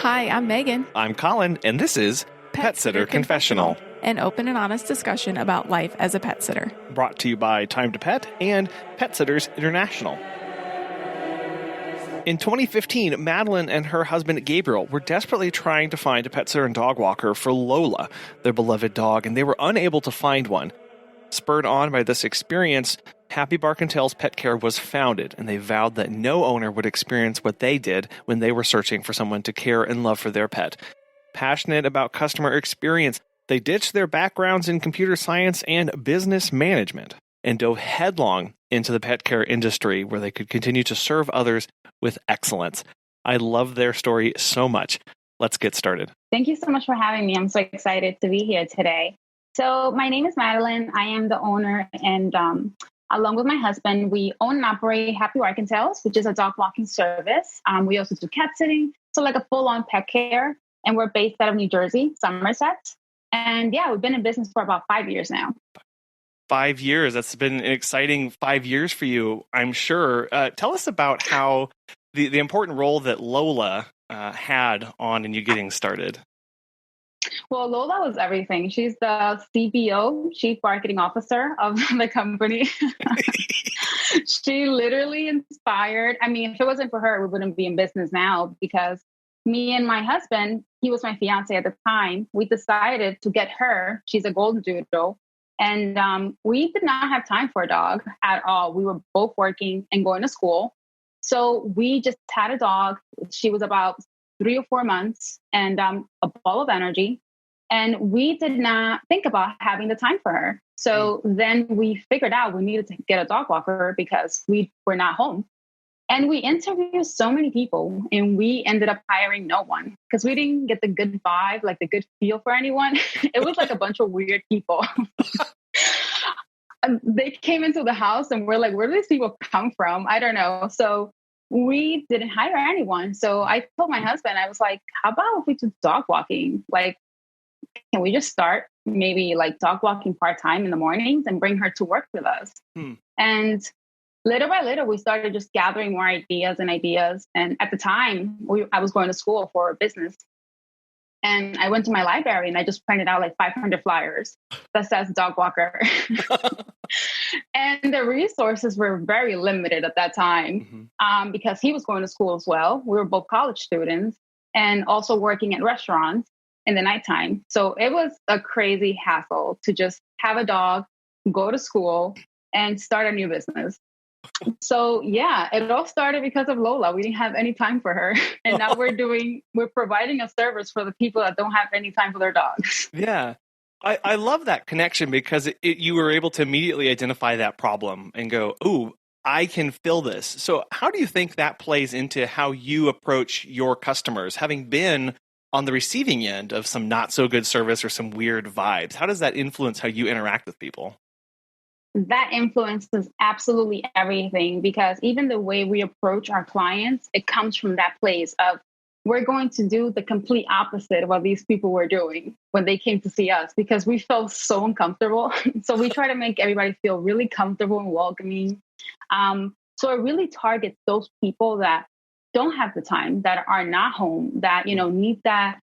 Hi, I'm Megan. I'm Colin, and this is Pet Sitter Confessional, an open and honest discussion about life as a pet sitter. Brought to you by Time to Pet and Pet Sitters International. In 2015, Madeline and her husband Gabriel were desperately trying to find a pet sitter and dog walker for Lola, their beloved dog, and they were unable to find one. Spurred on by this experience, Happy Bark and Tails Pet Care was founded, and they vowed that no owner would experience what they did when they were searching for someone to care and love for their pet. Passionate about customer experience, they ditched their backgrounds in computer science and business management and dove headlong into the pet care industry where they could continue to serve others with excellence. I love their story so much. Let's get started. Thank you so much for having me. I'm so excited to be here today. So my name is Madeline. I am the owner, and along with my husband, we own and operate Happy Bark and Tails, which is a dog walking service. We also do cat sitting, so like a full-on pet care. And we're based out of New Jersey, Somerset. And yeah, we've been in business for about 5 years now. 5 years. That's been an exciting 5 years for you, I'm sure. Tell us about how the important role that Lola had in you getting started. Well, Lola was everything. She's the CBO, Chief Marketing Officer of the company. She literally inspired. I mean, if it wasn't for her, we wouldn't be in business now, because me and my husband, he was my fiance at the time, we decided to get her. She's a golden doodle. And we did not have time for a dog at all. We were both working and going to school. So we just had a dog. She was about 3 or 4 months and a ball of energy. And we did not think about having the time for her. So then we figured out we needed to get a dog walker because we were not home. And we interviewed so many people, and we ended up hiring no one because we didn't get the good vibe, like the good feel for anyone. It was like a bunch of weird people. They came into the house and we're like, where do these people come from? I don't know. So we didn't hire anyone. So I told my husband, I was like, how about if we do dog walking? Like, can we just start maybe like dog walking part-time in the mornings and bring her to work with us? And little by little, we started just gathering more ideas. And at the time, I was going to school for business. And I went to my library and I just printed out like 500 flyers that says dog walker. And the resources were very limited at that time because he was going to school as well. We were both college students and also working at restaurants in the nighttime. So it was a crazy hassle to just have a dog, go to school, and start a new business. So yeah, it all started because of Lola. We didn't have any time for her. And now we're providing a service for the people that don't have any time for their dogs. Yeah. I love that connection because you were able to immediately identify that problem and go, ooh, I can fill this. So how do you think that plays into how you approach your customers, having been on the receiving end of some not so good service or some weird vibes? How does that influence how you interact with people? That influences absolutely everything, because even the way we approach our clients, it comes from that place of we're going to do the complete opposite of what these people were doing when they came to see us, because we felt so uncomfortable. So we try to make everybody feel really comfortable and welcoming. So it really targets those people that don't have the time, that are not home, that, need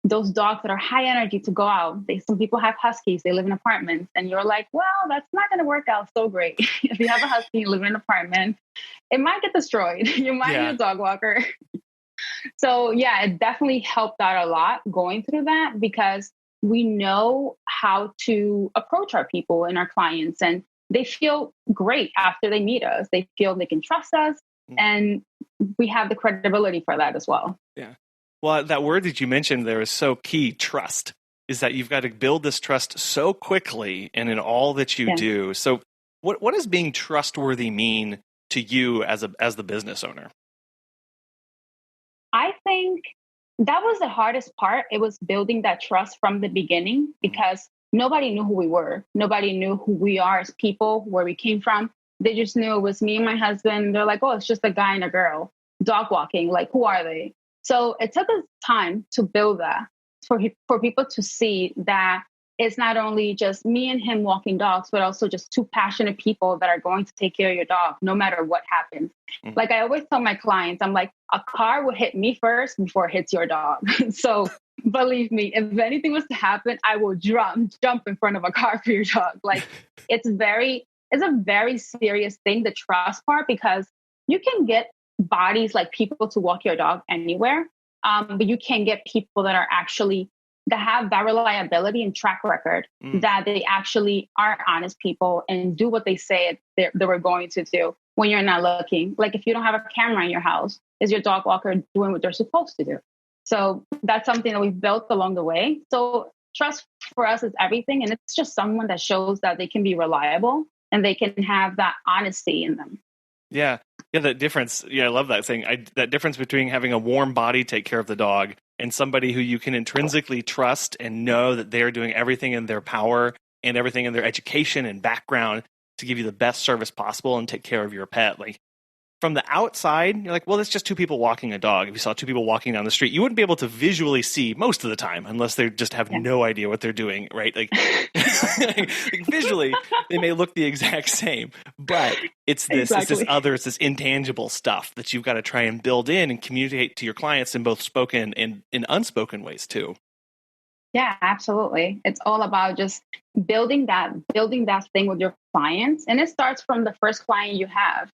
those dogs that are high energy to go out. Some people have huskies, they live in apartments, and you're like, well, that's not going to work out so great. If you have a husky, you live in an apartment, it might get destroyed. You might need a dog walker. So yeah, it definitely helped out a lot going through that, because we know how to approach our people and our clients, and they feel great after they meet us. They feel they can trust us, and we have the credibility for that as well. Yeah. Well, that word that you mentioned there is so key, trust, is that you've got to build this trust so quickly and in all that you do. So what does being trustworthy mean to you as the business owner? I think that was the hardest part. It was building that trust from the beginning, because nobody knew who we were. Nobody knew who we are as people, where we came from. They just knew it was me and my husband. They're like, oh, it's just a guy and a girl dog walking. Like, who are they? So it took us time to build that for people to see that it's not only just me and him walking dogs, but also just two passionate people that are going to take care of your dog no matter what happens. Mm. Like I always tell my clients, I'm like, a car will hit me first before it hits your dog. So believe me, if anything was to happen, I will jump in front of a car for your dog. Like it's a very serious thing, the trust part, because you can get bodies like people to walk your dog anywhere. But you can get people that are actually that have that reliability and track record, that they actually are honest people and do what they say they were going to do when you're not looking. Like if you don't have a camera in your house, is your dog walker doing what they're supposed to do? So that's something that we've built along the way. So trust for us is everything. And it's just someone that shows that they can be reliable and they can have that honesty in them. Yeah. Yeah, that difference. Yeah, I love that thing. That difference between having a warm body take care of the dog and somebody who you can intrinsically trust and know that they're doing everything in their power and everything in their education and background to give you the best service possible and take care of your pet. Like from the outside, you're like, well, it's just two people walking a dog. If you saw two people walking down the street, you wouldn't be able to visually see most of the time unless they just have no idea what they're doing, right? Like, like visually, they may look the exact same, but it's this intangible stuff that you've got to try and build in and communicate to your clients in both spoken and in unspoken ways too. Yeah, absolutely. It's all about just building that thing with your clients. And it starts from the first client you have.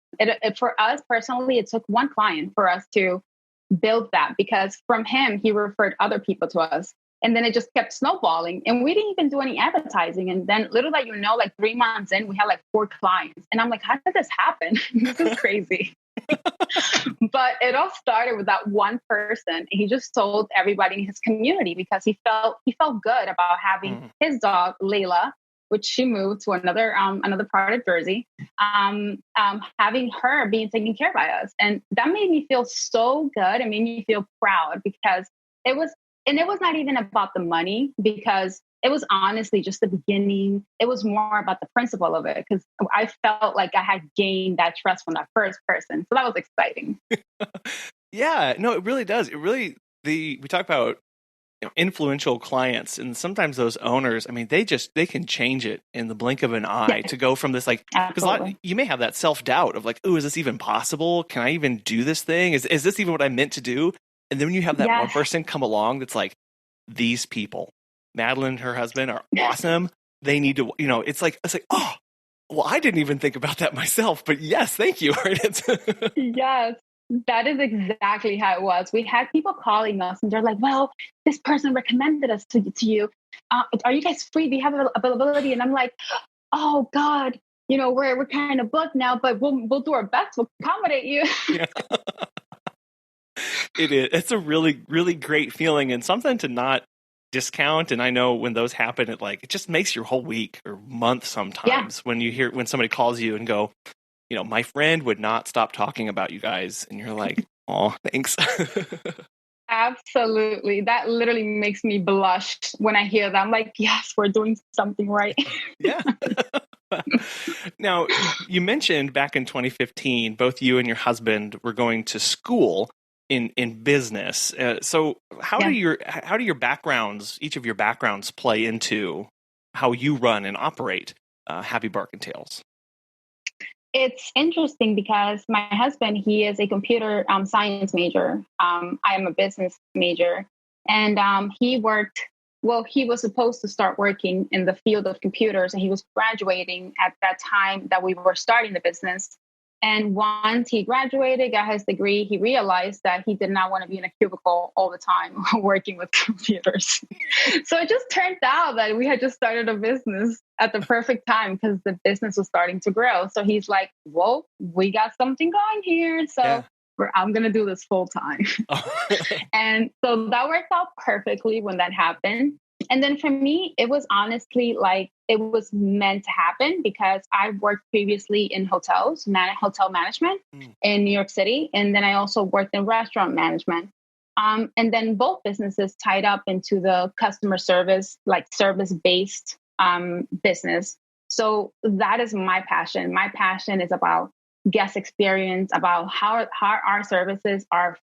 For us personally, it took one client for us to build that, because from him, he referred other people to us. And then it just kept snowballing. And we didn't even do any advertising. And then little that you know, like 3 months in, we had like 4 clients. And I'm like, how did this happen? This is crazy. But it all started with that one person. He just told everybody in his community because he felt good about having his dog Lola, which she moved to another part of Jersey, having her being taken care of by us, and that made me feel so good. It made me feel proud because it was not even about the money, because it was honestly just the beginning. It was more about the principle of it, because I felt like I had gained that trust from that first person. So that was exciting. Yeah, no, it really does. We talk about influential clients, and sometimes those owners, I mean, they can change it in the blink of an eye to go from this, like, because you may have that self-doubt of like, oh, is this even possible? Can I even do this thing? Is this even what I meant to do? And then when you have that one person come along that's like, these people, Madeline and her husband are awesome. They need to, it's like, oh, well, I didn't even think about that myself, but yes, thank you. Yes, that is exactly how it was. We had people calling us and they're like, well, this person recommended us to you. Are you guys free? Do you have availability? And I'm like, oh God, we're kind of booked now, but we'll do our best to accommodate you. Yeah. It is. It's a really, really great feeling and something to not discount. And I know when those happen, it just makes your whole week or month sometimes when somebody calls you and go, my friend would not stop talking about you guys. And you're like, oh, thanks. Absolutely. That literally makes me blush when I hear that. I'm like, yes, we're doing something right. Yeah. Now, you mentioned back in 2015, both you and your husband were going to school in business. So how do your backgrounds, each of your backgrounds, play into how you run and operate Happy Bark and Tails? It's interesting because my husband, he is a computer science major. I am a business major, and he was supposed to start working in the field of computers, and he was graduating at that time that we were starting the business. And once he graduated, got his degree, he realized that he did not want to be in a cubicle all the time working with computers. So it just turned out that we had just started a business at the perfect time because the business was starting to grow. So he's like, whoa, we got something going here. So I'm going to do this full time. And so that worked out perfectly when that happened. And then for me, it was honestly like it was meant to happen because I worked previously in hotels, hotel management in New York City. And then I also worked in restaurant management. And then both businesses tied up into the customer service, like service-based business. So that is my passion. My passion is about guest experience, about how our services are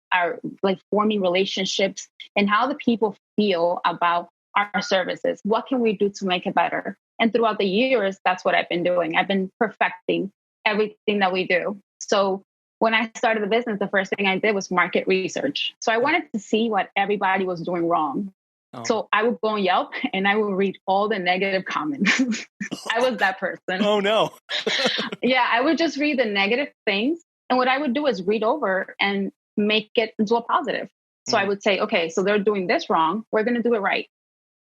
like forming relationships and how the people feel about our services? What can we do to make it better? And throughout the years, that's what I've been doing. I've been perfecting everything that we do. So when I started the business, the first thing I did was market research. So I wanted to see what everybody was doing wrong. Oh. So I would go on Yelp and I would read all the negative comments. I was that person. Oh, no. Yeah, I would just read the negative things. And what I would do is read over and make it into a positive. So I would say, okay, so they're doing this wrong. We're going to do it right.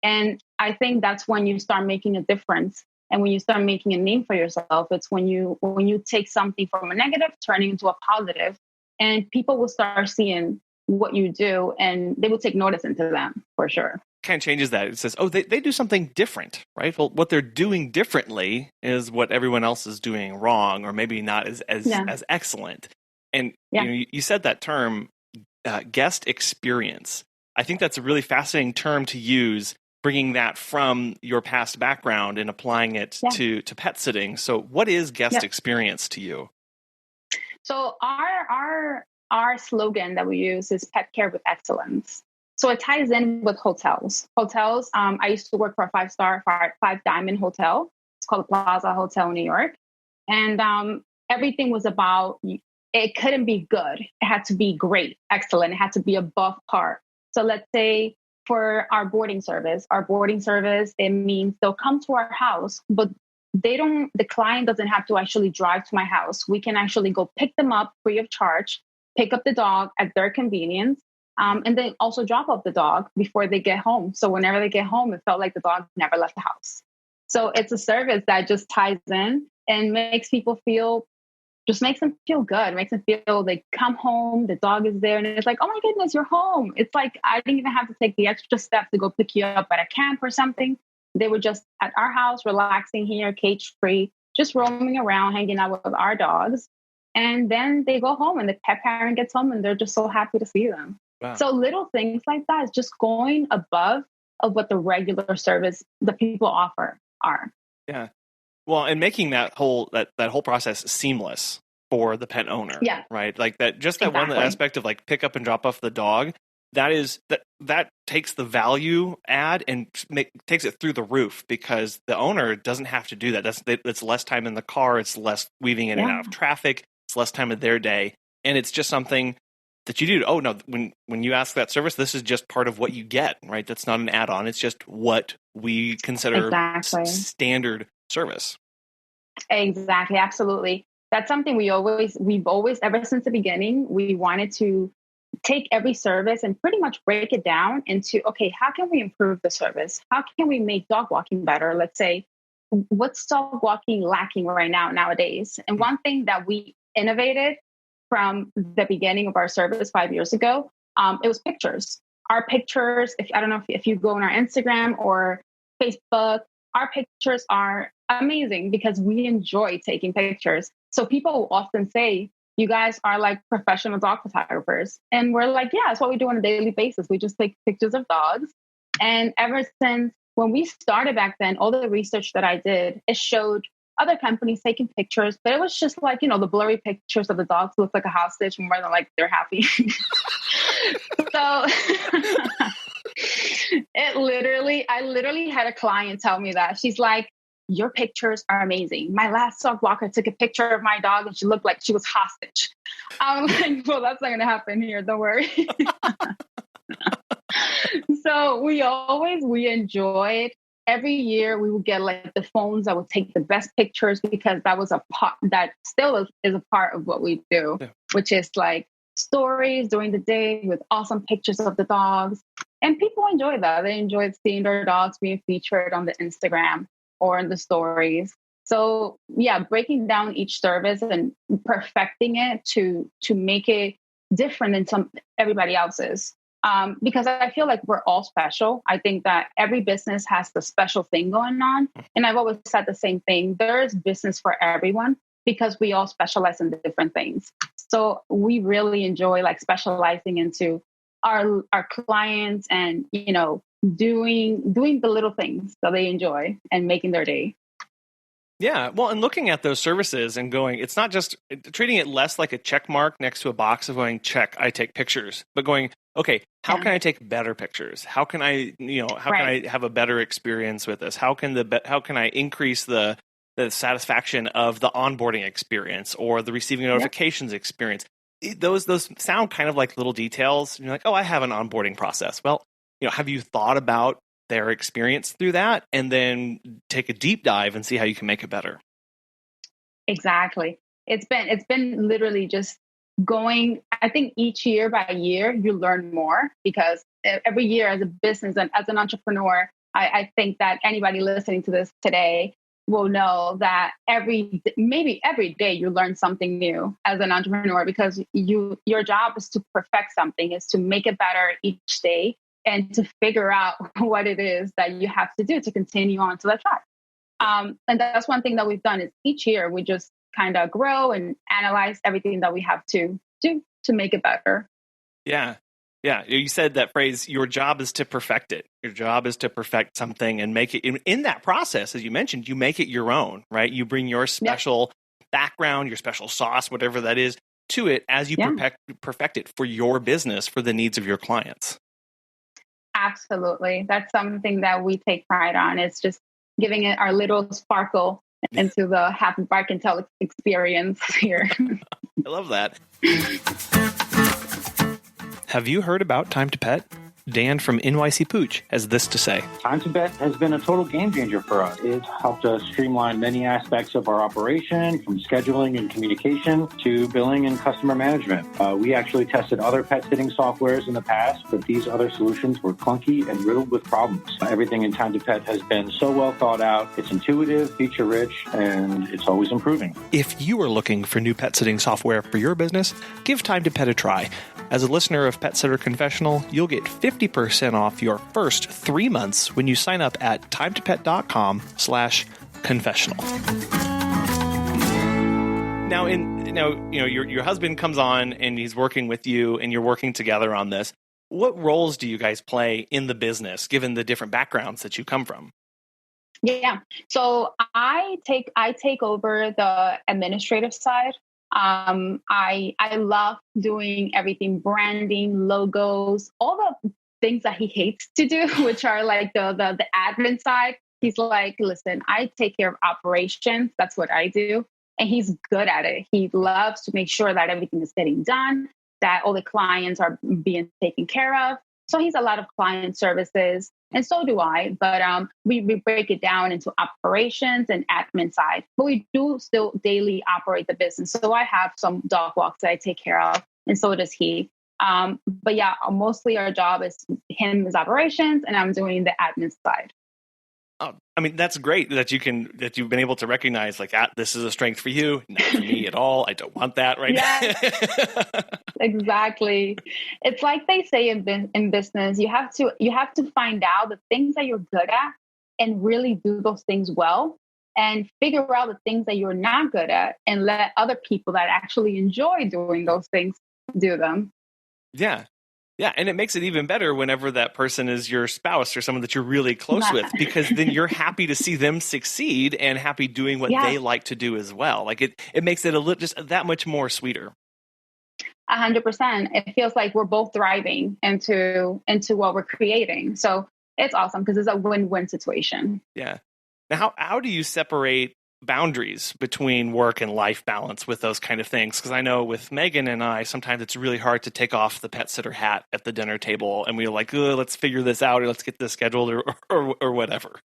And I think that's when you start making a difference. And when you start making a name for yourself, it's when you take something from a negative, turning into a positive, and people will start seeing what you do and they will take notice into them for sure. Kind of changes that. It says, oh, they do something different, right? Well, what they're doing differently is what everyone else is doing wrong, or maybe not as excellent. And you said that term, guest experience. I think that's a really fascinating term to use, bringing that from your past background and applying it to pet sitting. So what is guest experience to you? So our slogan that we use is pet care with excellence. So it ties in with hotels. I used to work for a 5-star, 5-diamond hotel. It's called the Plaza Hotel in New York. And everything was about, it couldn't be good. It had to be great, excellent. It had to be above par. So let's say for our boarding service, it means they'll come to our house, but the client doesn't have to actually drive to my house. We can actually go pick them up free of charge, pick up the dog at their convenience, and then also drop off the dog before they get home. So whenever they get home, it felt like the dog never left the house. So it's a service that just ties in and makes them feel good, makes them feel they come home, the dog is there, and it's like, oh my goodness, you're home. It's like, I didn't even have to take the extra step to go pick you up at a camp or something. They were just at our house, relaxing here, cage free, just roaming around, hanging out with our dogs. And then they go home and the pet parent gets home and they're just so happy to see them. Wow. So little things like that is just going above of what the regular service the people offer are. Yeah. Well, and making that whole process seamless for the pet owner. Yeah. Right. Like that one aspect of like pick up and drop off the dog. That takes the value add and takes it through the roof, because the owner doesn't have to do that. That's less time in the car. It's less weaving in and out of traffic. It's less time of their day. And it's just something that you do. Oh no, when you ask that service, this is just part of what you get, right? That's not an add-on. It's just what we consider standard service. Exactly. Absolutely. That's something we've always, ever since the beginning, we wanted to take every service and pretty much break it down into, okay, how can we improve the service? How can we make dog walking better? Let's say, what's dog walking lacking nowadays? And one thing that we innovated from the beginning of our service 5 years ago, it was pictures. Our pictures, I don't know if you go on our Instagram or Facebook, our pictures are amazing because we enjoy taking pictures. So people will often say, you guys are like professional dog photographers. And we're like, yeah, it's what we do on a daily basis. We just take pictures of dogs. And ever since when we started back then, all the research that I did, it showed other companies taking pictures, but it was just like, the blurry pictures of the dogs look like a hostage more than like they're happy. So I literally had a client tell me that. She's like, your pictures are amazing. My last dog walker took a picture of my dog and she looked like she was hostage. I'm like, well, that's not going to happen here. Don't worry. So we enjoyed. Every year we would get like the phones that would take the best pictures, because that was that still is a part of what we do, which is like stories during the day with awesome pictures of the dogs. And people enjoy that. They enjoyed seeing their dogs being featured on the Instagram or in the stories. So yeah, breaking down each service and perfecting it to make it different than everybody else's. Because I feel like we're all special. I think that every business has the special thing going on. And I've always said the same thing. There is business for everyone because we all specialize in different things. So we really enjoy like specializing into our clients and, doing the little things that they enjoy and making their day. Yeah. Well, and looking at those services and going, it's not just treating it less like a check mark next to a box of going, check, I take pictures, but going, okay, how can I take better pictures? How can I, how can I have a better experience with this? How can I increase the satisfaction of the onboarding experience or the receiving notifications experience? Those sound kind of like little details. And you're like, oh, I have an onboarding process. Well, have you thought about their experience through that and then take a deep dive and see how you can make it better? Exactly. It's been literally just going, I think each year by year, you learn more because every year as a business and as an entrepreneur, I think that anybody listening to this today will know that maybe every day you learn something new as an entrepreneur because your job is to perfect something, is to make it better each day and to figure out what it is that you have to do to continue on to that track. And that's one thing that we've done is each year we just kind of grow and analyze everything that we have to do to make it better. Yeah. Yeah. You said that phrase, your job is to perfect it. Your job is to perfect something and make it in that process, as you mentioned, you make it your own, right? You bring your special background, your special sauce, whatever that is, to it as you perfect it for your business, for the needs of your clients. Absolutely. That's something that we take pride on. It's just giving it our little sparkle into the happy bark and tell experience here. I love that. Have you heard about Time to Pet? Dan from NYC Pooch has this to say. Time to Pet has been a total game changer for us. It helped us streamline many aspects of our operation, from scheduling and communication to billing and customer management. We actually tested other pet sitting softwares in the past, but these other solutions were clunky and riddled with problems. Everything in Time to Pet has been so well thought out. It's intuitive, feature-rich, and it's always improving. If you are looking for new pet sitting software for your business, give Time to Pet a try. As a listener of Sitter Confessional, you'll get 50% off your first 3 months when you sign up at timetopet.com/confessional. Now, your husband comes on and he's working with you and you're working together on this. What roles do you guys play in the business, given the different backgrounds that you come from? Yeah. So I take over the administrative side. I love doing everything, branding, logos, all the things that he hates to do, which are like the admin side. He's like, listen, I take care of operations. That's what I do. And he's good at it. He loves to make sure that everything is getting done, that all the clients are being taken care of. So he's a lot of client services, and so do I. But we break it down into operations and admin side. But we do still daily operate the business. So I have some dog walks that I take care of, and so does he. But yeah, mostly our job is him is operations, and I'm doing the admin side. I mean, that's great that you've been able to recognize like this is a strength for you, not for me at all. I don't want that right now. Exactly. It's like they say in business, you have to find out the things that you're good at and really do those things well, and figure out the things that you're not good at and let other people that actually enjoy doing those things do them. Yeah. Yeah, and it makes it even better whenever that person is your spouse or someone that you're really close with, because then you're happy to see them succeed and happy doing what they like to do as well. Like it makes it just that much more sweeter. 100%. It feels like we're both thriving into what we're creating. So it's awesome because it's a win-win situation. Yeah. Now, how do you separate boundaries between work and life balance with those kind of things? Because I know with Megan and I, sometimes it's really hard to take off the pet sitter hat at the dinner table, and we're like, let's figure this out, or let's get this scheduled, or whatever.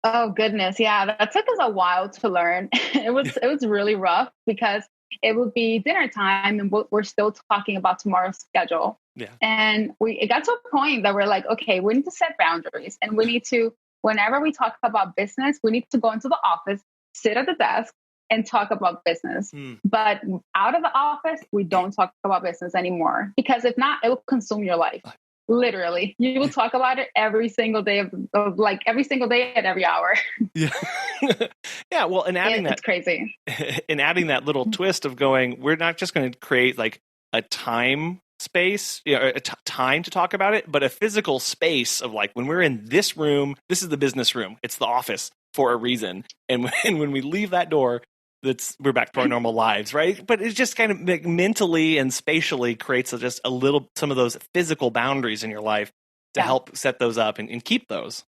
Oh goodness, yeah, that took us a while to learn. It was really rough because it would be dinner time, and we're still talking about tomorrow's schedule. Yeah, and it got to a point that we're like, okay, we need to set boundaries, and we need to. Whenever we talk about business, we need to go into the office, sit at the desk, and talk about business. But out of the office, we don't talk about business anymore, because if not, it will consume your life. Literally, you will talk about it every single day of like every single day at every hour. Yeah, yeah. Well, and adding it's crazy. And adding that little twist of going, we're not just going to create like a time space, time to talk about it, but a physical space of like, when we're in this room, this is the business room. It's the office. for a reason. And when we leave that door, we're back to our normal lives, right? But it just kind of mentally and spatially creates some of those physical boundaries in your life to help set those up and keep those.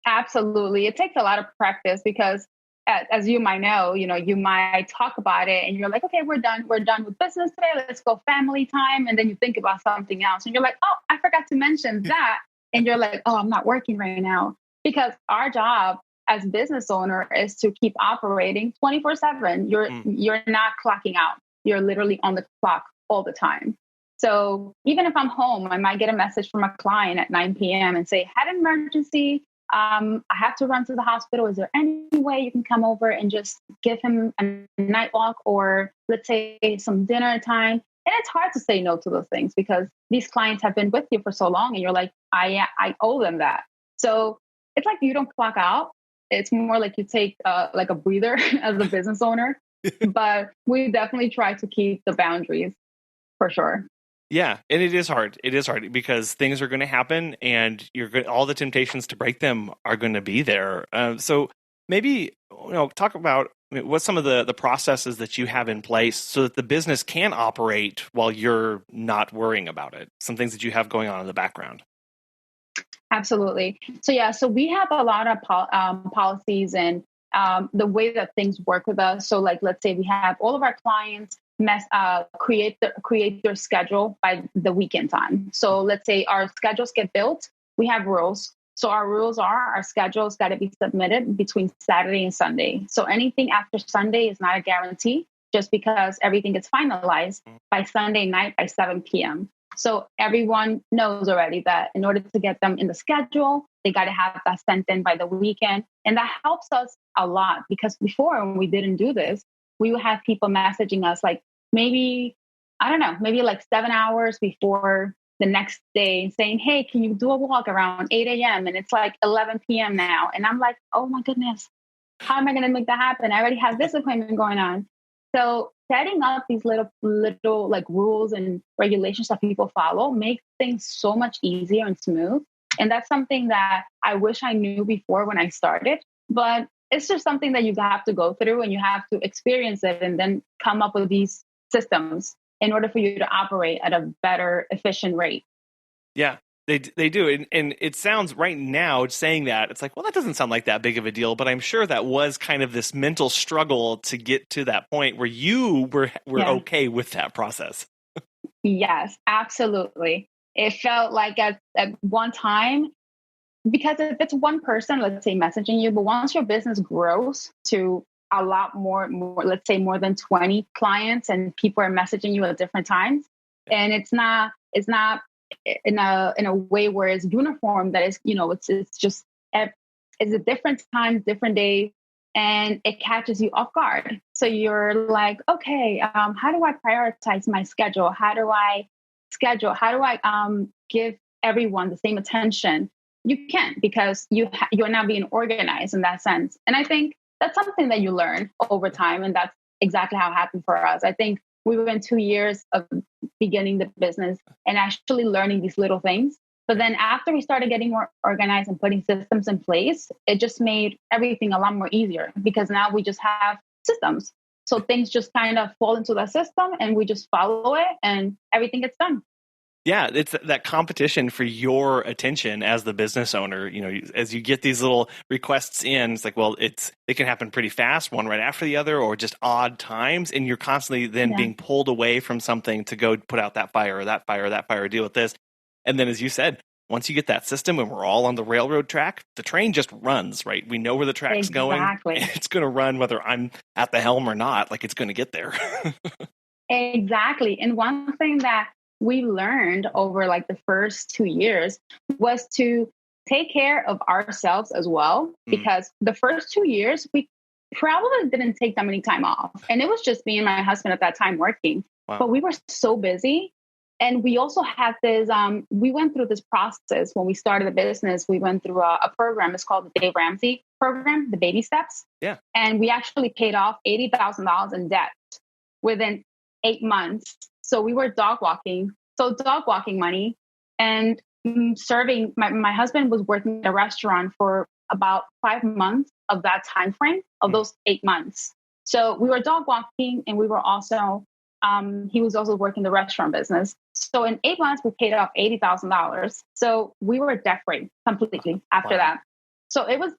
Absolutely. It takes a lot of practice because as you might know, you might talk about it and you're like, okay, we're done with business today. Let's go family time. And then you think about something else and you're like, oh, I forgot to mention that. And you're like, oh, I'm not working right now. Because our job as business owner is to keep operating 24/7. You're not clocking out. You're literally on the clock all the time. So even if I'm home, I might get a message from a client at 9 p.m. and say, had an emergency. I have to run to the hospital. Is there any way you can come over and just give him a night walk or let's say some dinner time? And it's hard to say no to those things because these clients have been with you for so long and you're like, I owe them that. So it's like you don't clock out. It's more like you take like a breather as a business owner. But we definitely try to keep the boundaries for sure. Yeah, and it is hard. It is hard because things are going to happen, and all the temptations to break them are going to be there. So maybe talk about what's some of the processes that you have in place so that the business can operate while you're not worrying about it. Some things that you have going on in the background. Absolutely. So we have a lot of policies and the way that things work with us. So like, let's say we have all of our clients create their schedule by the weekend time. So let's say our schedules get built. We have rules. So our rules are our schedule's got to be submitted between Saturday and Sunday. So anything after Sunday is not a guarantee just because everything gets finalized by Sunday night by 7 p.m. So everyone knows already that in order to get them in the schedule, they got to have that sent in by the weekend. And that helps us a lot because before when we didn't do this, we would have people messaging us like maybe like 7 hours before the next day saying, hey, can you do a walk around 8 a.m.? And it's like 11 p.m. now. And I'm like, oh my goodness, how am I going to make that happen? I already have this appointment going on. So setting up these little like rules and regulations that people follow makes things so much easier and smooth. And that's something that I wish I knew before when I started, but it's just something that you have to go through and you have to experience it and then come up with these systems in order for you to operate at a better, efficient rate. Yeah, they do. And it sounds right now saying that, it's like, well, that doesn't sound like that big of a deal. But I'm sure that was kind of this mental struggle to get to that point where you were okay with that process. Yes, absolutely. It felt like at one time, because if it's one person, let's say messaging you, but once your business grows to a lot more, let's say more than 20 clients and people are messaging you at different times, and it's not in a way where it's uniform, that is, it's just, it's a different time, different day, and it catches you off guard. So you're like, okay, how do I prioritize my schedule? How do I give everyone the same attention? You can't, because you're not being organized in that sense. And I think that's something that you learn over time. And that's exactly how it happened for us. I think we were in 2 years of beginning the business and actually learning these little things. But then after we started getting more organized and putting systems in place, it just made everything a lot more easier because now we just have systems. So things just kind of fall into the system and we just follow it and everything gets done. Yeah, it's that competition for your attention as the business owner. As you get these little requests in, it's like, well, it can happen pretty fast, one right after the other, or just odd times, and you're constantly then being pulled away from something to go put out that fire or that fire or that fire, or deal with this. And then, as you said, once you get that system and we're all on the railroad track, the train just runs, right? We know where the track's going. And it's going to run whether I'm at the helm or not. Like, it's going to get there. Exactly. And one thing that we learned over like the first 2 years was to take care of ourselves as well, because the first 2 years, we probably didn't take that many time off. And it was just me and my husband at that time working, but we were so busy. And we also had this, we went through this process when we started the business. We went through a program. It's called the Dave Ramsey program, the baby steps. Yeah. And we actually paid off $80,000 in debt within 8 months. So we were dog walking money and serving. My husband was working at a restaurant for about 5 months of that time frame of those 8 months. So we were dog walking, and we were also he was also working the restaurant business. So in 8 months, we paid off $80,000. So we were debt free completely after that. So it was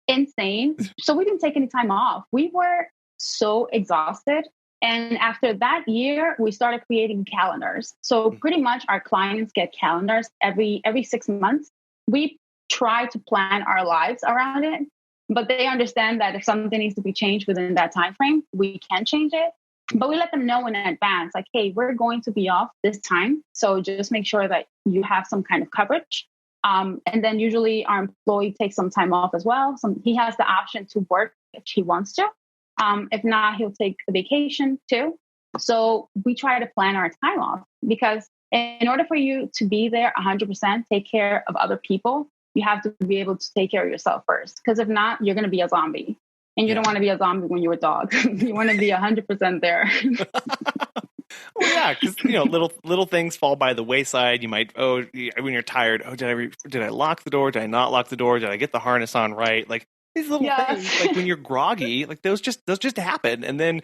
insane. So we didn't take any time off. We were so exhausted. And after that year, we started creating calendars. So pretty much our clients get calendars every 6 months. We try to plan our lives around it, but they understand that if something needs to be changed within that time frame, we can change it. But we let them know in advance, like, hey, we're going to be off this time. So just make sure that you have some kind of coverage. And then usually our employee takes some time off as well. He has the option to work if he wants to. If not, he'll take a vacation too. So we try to plan our time off, because in order for you to be there 100%, take care of other people, you have to be able to take care of yourself first. Because if not, you're going to be a zombie. And you don't want to be a zombie when you're a dog. You want to be 100% there. Well, yeah, because little things fall by the wayside. You might when you're tired. Oh, did I lock the door? Did I not lock the door? Did I get the harness on right? Like these little things. Like when you're groggy, like those just happen, and then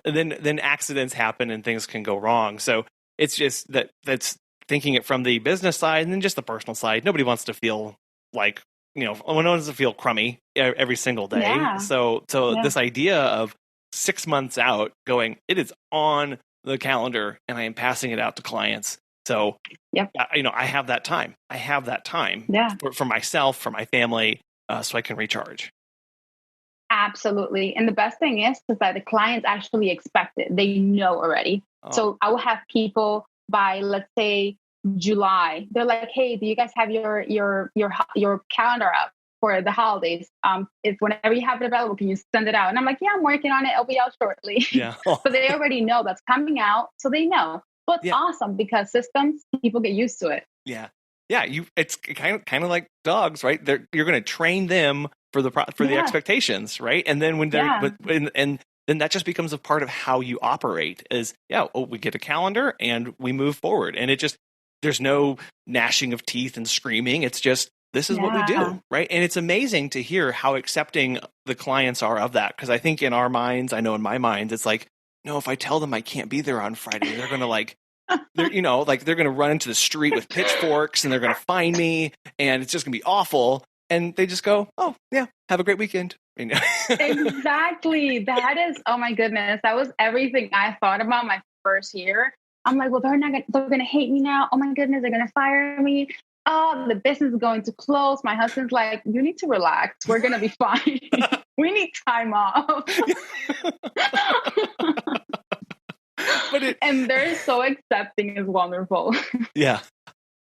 then accidents happen and things can go wrong. So it's just that's thinking it from the business side and then just the personal side. Nobody wants to feel like no one wants to feel crummy every single day. Yeah. So this idea of 6 months out going, it is on the calendar and I am passing it out to clients. So, I have that time. I have that time for myself, for my family, so I can recharge. Absolutely. And the best thing is that the clients actually expect it. They know already. Oh. So I will have people by, let's say, July. They're like, hey, do you guys have your calendar up for the holidays? If whenever you have it available, can you send it out? And I'm like, yeah, I'm working on it. It'll be out shortly. Yeah. So they already know that's coming out. So they know. But it's awesome because systems, people get used to it. Yeah. Yeah. It's kind of like dogs, right? You're going to train them for the expectations, right? And then when they're and then that just becomes a part of how you operate is, we get a calendar and we move forward. And there's no gnashing of teeth and screaming. It's just, this is what we do, right? And it's amazing to hear how accepting the clients are of that. Because I think in our minds, I know in my mind, it's like, no, if I tell them I can't be there on Friday, they're going to they're going to run into the street with pitchforks and they're going to find me and it's just going to be awful. And they just go, oh yeah, have a great weekend. Exactly. That is, oh my goodness. That was everything I thought about my first year. I'm like, well, they're going to hate me now. Oh my goodness, they're going to fire me. Oh, the business is going to close. My husband's like, you need to relax. We're going to be fine. We need time off. And they're so accepting. It's wonderful. Yeah.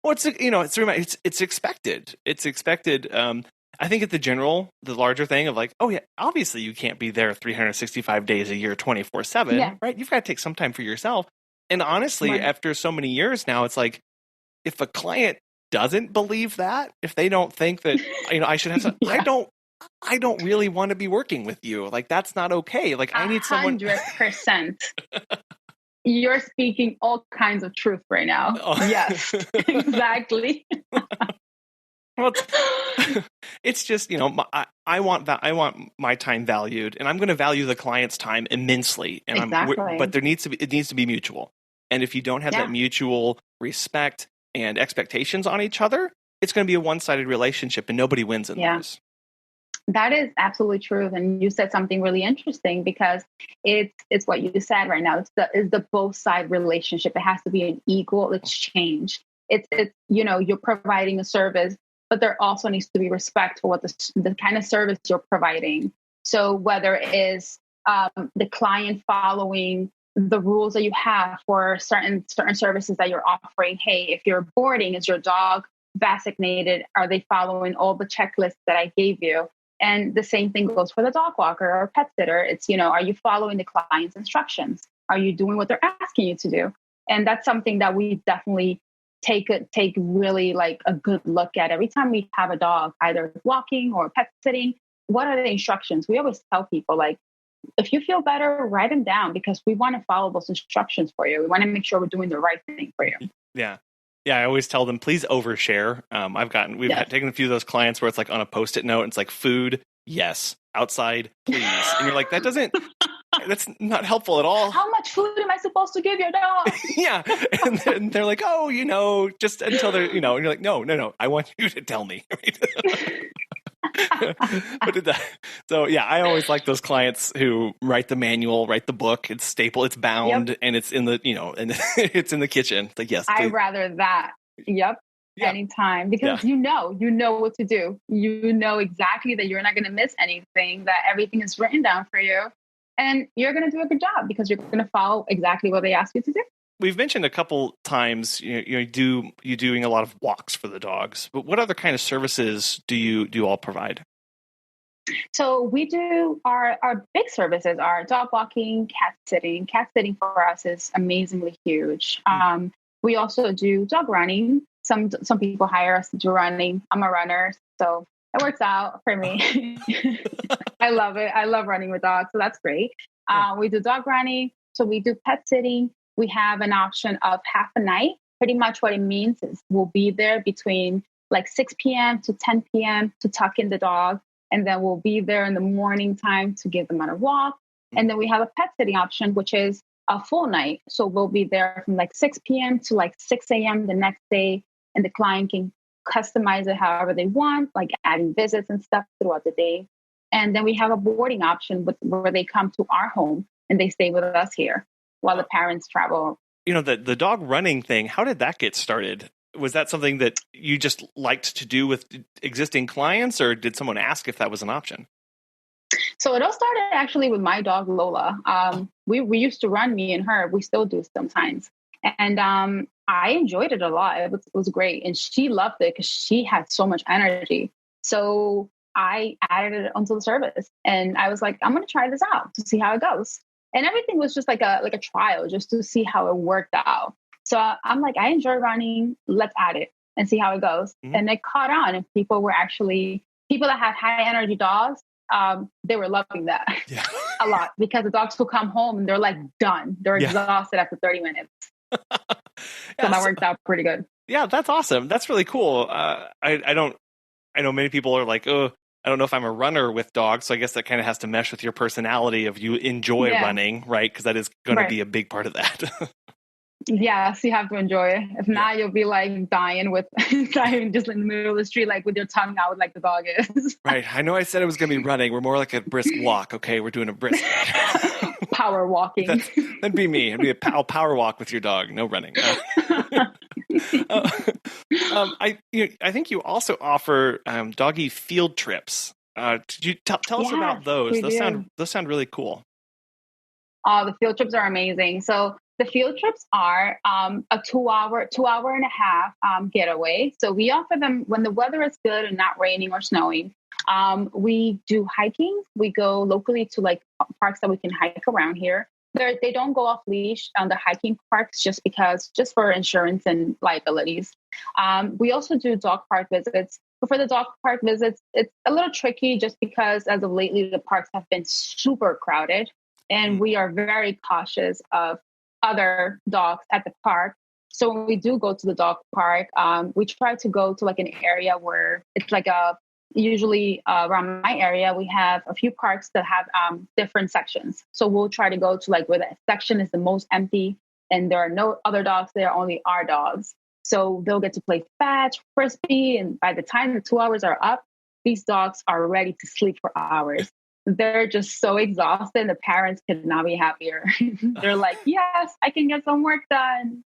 Well, it's expected. It's expected. I think at the larger thing of like, oh yeah, obviously you can't be there 365 days a year, 24/7, right? You've got to take some time for yourself. And honestly, after so many years now, it's like, if a client doesn't believe that, if they don't think that, I should have some, I don't really want to be working with you. Like, that's not okay. Like, I need someone. 100%. You're speaking all kinds of truth right now. Oh. Yes, exactly. Well, it's just, I want my time valued, and I'm going to value the client's time immensely. And exactly. But it needs to be mutual. And if you don't have that mutual respect and expectations on each other, it's going to be a one-sided relationship, and nobody wins in those. That is absolutely true. And you said something really interesting because it's what you said right now. It's the both side relationship. It has to be an equal exchange. It's you're providing a service, but there also needs to be respect for what the kind of service you're providing. So whether it is the client following the rules that you have for certain services that you're offering. Hey, if you're boarding, is your dog vaccinated? Are they following all the checklists that I gave you? And the same thing goes for the dog walker or pet sitter. It's, are you following the client's instructions? Are you doing what they're asking you to do? And that's something that we definitely take really like a good look at every time we have a dog, either walking or pet sitting. What are the instructions? We always tell people, like, if you feel better, write them down because we want to follow those instructions for you. We want to make sure we're doing the right thing for you. Yeah. Yeah, I always tell them, please overshare. We've taken a few of those clients where it's like on a Post-it note, and it's like food, yes, outside, please. And you're like, that's not helpful at all. How much food am I supposed to give your dog? Yeah. And then they're like, oh, just until they're, and you're like, no, I want you to tell me. So yeah, I always like those clients who write the manual, write the book, it's staple, it's bound, and it's in the, and it's in the kitchen. It's like, yes, please. I'd rather that. Yep. Yeah. Anytime, because you know what to do. You know exactly that you're not going to miss anything, that everything is written down for you, and you're going to do a good job because you're going to follow exactly what they ask you to do. We've mentioned a couple times, you're doing a lot of walks for the dogs, but what other kind of services do you all provide? So we do our big services are dog walking, cat sitting. Cat sitting for us is amazingly huge. We also do dog running. Some people hire us to do running. I'm a runner, so it works out for me. I love it. I love running with dogs, so that's great. We do dog running. So we do pet sitting. We have an option of half a night. Pretty much what it means is we'll be there between like 6 p.m. to 10 p.m. to tuck in the dog. And then we'll be there in the morning time to give them on a walk. And then we have a pet sitting option, which is a full night. So we'll be there from like 6 p.m. to like 6 a.m. the next day. And the client can customize it however they want, like adding visits and stuff throughout the day. And then we have a boarding option where they come to our home and they stay with us here while the parents travel. The dog running thing, how did that get started? Was that something that you just liked to do with existing clients, or did someone ask if that was an option? So it all started actually with my dog, Lola. We used to run, me and her. We still do sometimes. And I enjoyed it a lot. It was great. And she loved it because she had so much energy. So I added it onto the service. And I was like, I'm going to try this out to see how it goes. And everything was just like a trial just to see how it worked out. So I'm like, I enjoy running. Let's add it and see how it goes. Mm-hmm. And it caught on. And people that have high energy dogs, they were loving that a lot because the dogs will come home and they're like done. They're exhausted after 30 minutes. So that worked out pretty good. Yeah, that's awesome. That's really cool. I know many people are like, oh, I don't know if I'm a runner with dogs. So I guess that kind of has to mesh with your personality of you enjoy running, right? Because that is going to be a big part of that. Yes, you have to enjoy it. If not, you'll be like dying just in the middle of the street, like with your tongue out like the dog is. Right. I know I said it was going to be running. We're more like a brisk walk. Okay, we're doing a brisk power walking. That'd be me. It'd be a power walk with your dog. No running. I think you also offer doggy field trips. Could you tell us about those? Those sound really cool. Oh, the field trips are amazing. So the field trips are a 2 hour and a half getaway. So we offer them when the weather is good and not raining or snowing. We do hiking. We go locally to like parks that we can hike around here. They don't go off leash on the hiking parks just for insurance and liabilities. We also do dog park visits. But for the dog park visits, it's a little tricky just because as of lately, the parks have been super crowded and we are very cautious of other dogs at the park. So when we do go to the dog park, we try to go to like an area where it's like usually around my area, we have a few parks that have different sections. So we'll try to go to like where the section is the most empty and there are no other dogs there, only our dogs. So they'll get to play fetch, frisbee. And by the time the 2 hours are up, these dogs are ready to sleep for hours. They're just so exhausted. The parents could not be happier. They're like, yes, I can get some work done.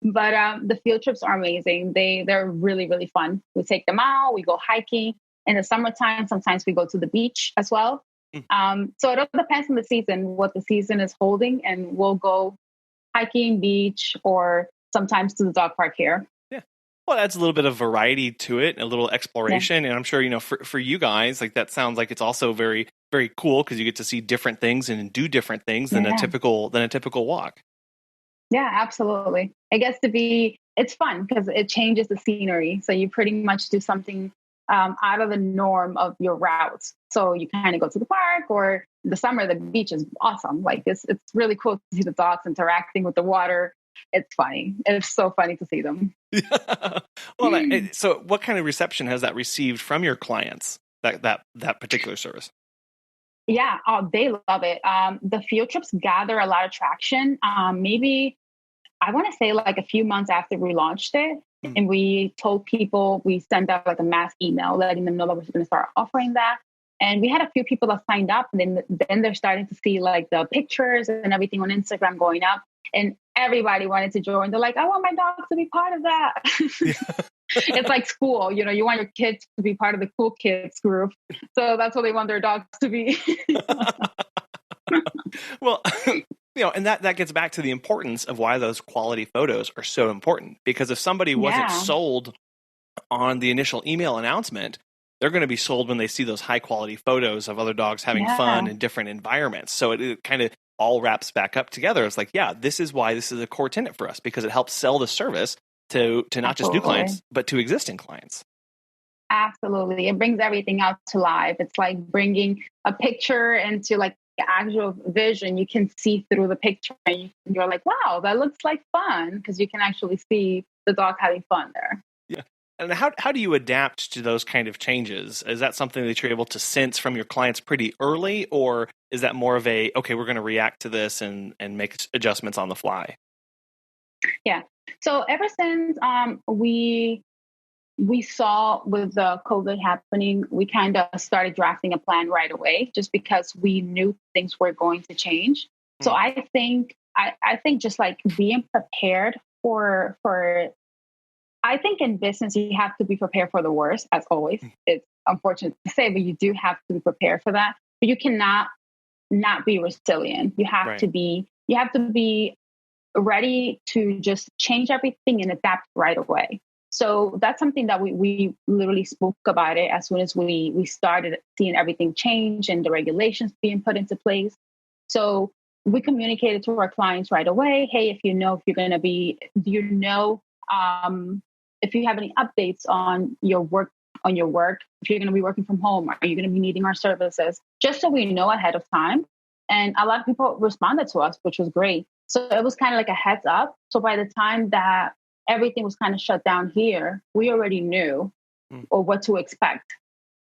But the field trips are amazing. They're really, really fun. We take them out. We go hiking. In the summertime, sometimes we go to the beach as well. So it all depends on the season, what the season is holding. And we'll go hiking, beach, or sometimes to the dog park here. Yeah. Well, it adds a little bit of variety to it, a little exploration. Yeah. And I'm sure, for you guys, like that sounds like it's also very, very cool because you get to see different things and do different things than a typical walk. Yeah, absolutely. It gets to be, it's fun because it changes the scenery. So you pretty much do something out of the norm of your routes. So you kind of go to the park, or in the summer, the beach is awesome. Like it's really cool to see the dogs interacting with the water. it's funny. It's so funny to see them. Well, so what kind of reception has that received from your clients, that particular service? Yeah, oh, they love it. The field trips gather a lot of traction. Maybe I want to say like a few months after we launched it, and we told people, we sent out like a mass email letting them know that we're going to start offering that. And we had a few people that signed up, and then they're starting to see like the pictures and everything on Instagram going up, and everybody wanted to join. They're like, I want my dog to be part of that. It's like school, you want your kids to be part of the cool kids group. So that's what they want their dogs to be. Well, and that gets back to the importance of why those quality photos are so important. Because if somebody wasn't sold on the initial email announcement, they're going to be sold when they see those high quality photos of other dogs having fun in different environments. So it kind of all wraps back up together. It's like, this is why this is a core tenet for us, because it helps sell the service to not just new clients, but to existing clients. Absolutely. It brings everything out to life. It's like bringing a picture into like the actual vision. You can see through the picture and you're like, wow, that looks like fun, because you can actually see the dog having fun there. Yeah. And how do you adapt to those kind of changes? Is that something that you're able to sense from your clients pretty early, or is that more of a, okay, we're going to react to this and make adjustments on the fly? Yeah. So ever since we saw with the COVID happening, we kind of started drafting a plan right away, just because we knew things were going to change. So I think just like being prepared for I think in business, you have to be prepared for the worst, as always. It's unfortunate to say, but you do have to be prepared for that. But you cannot not be resilient. You have to be ready to just change everything and adapt right away. So that's something that we literally spoke about it as soon as we started seeing everything change and the regulations being put into place. So we communicated to our clients right away. Hey, if you're going to be, if you have any updates on your work, if you're going to be working from home, are you going to be needing our services? Just so we know ahead of time. And a lot of people responded to us, which was great. So it was kind of like a heads up. So by the time that everything was kind of shut down here, we already knew or what to expect.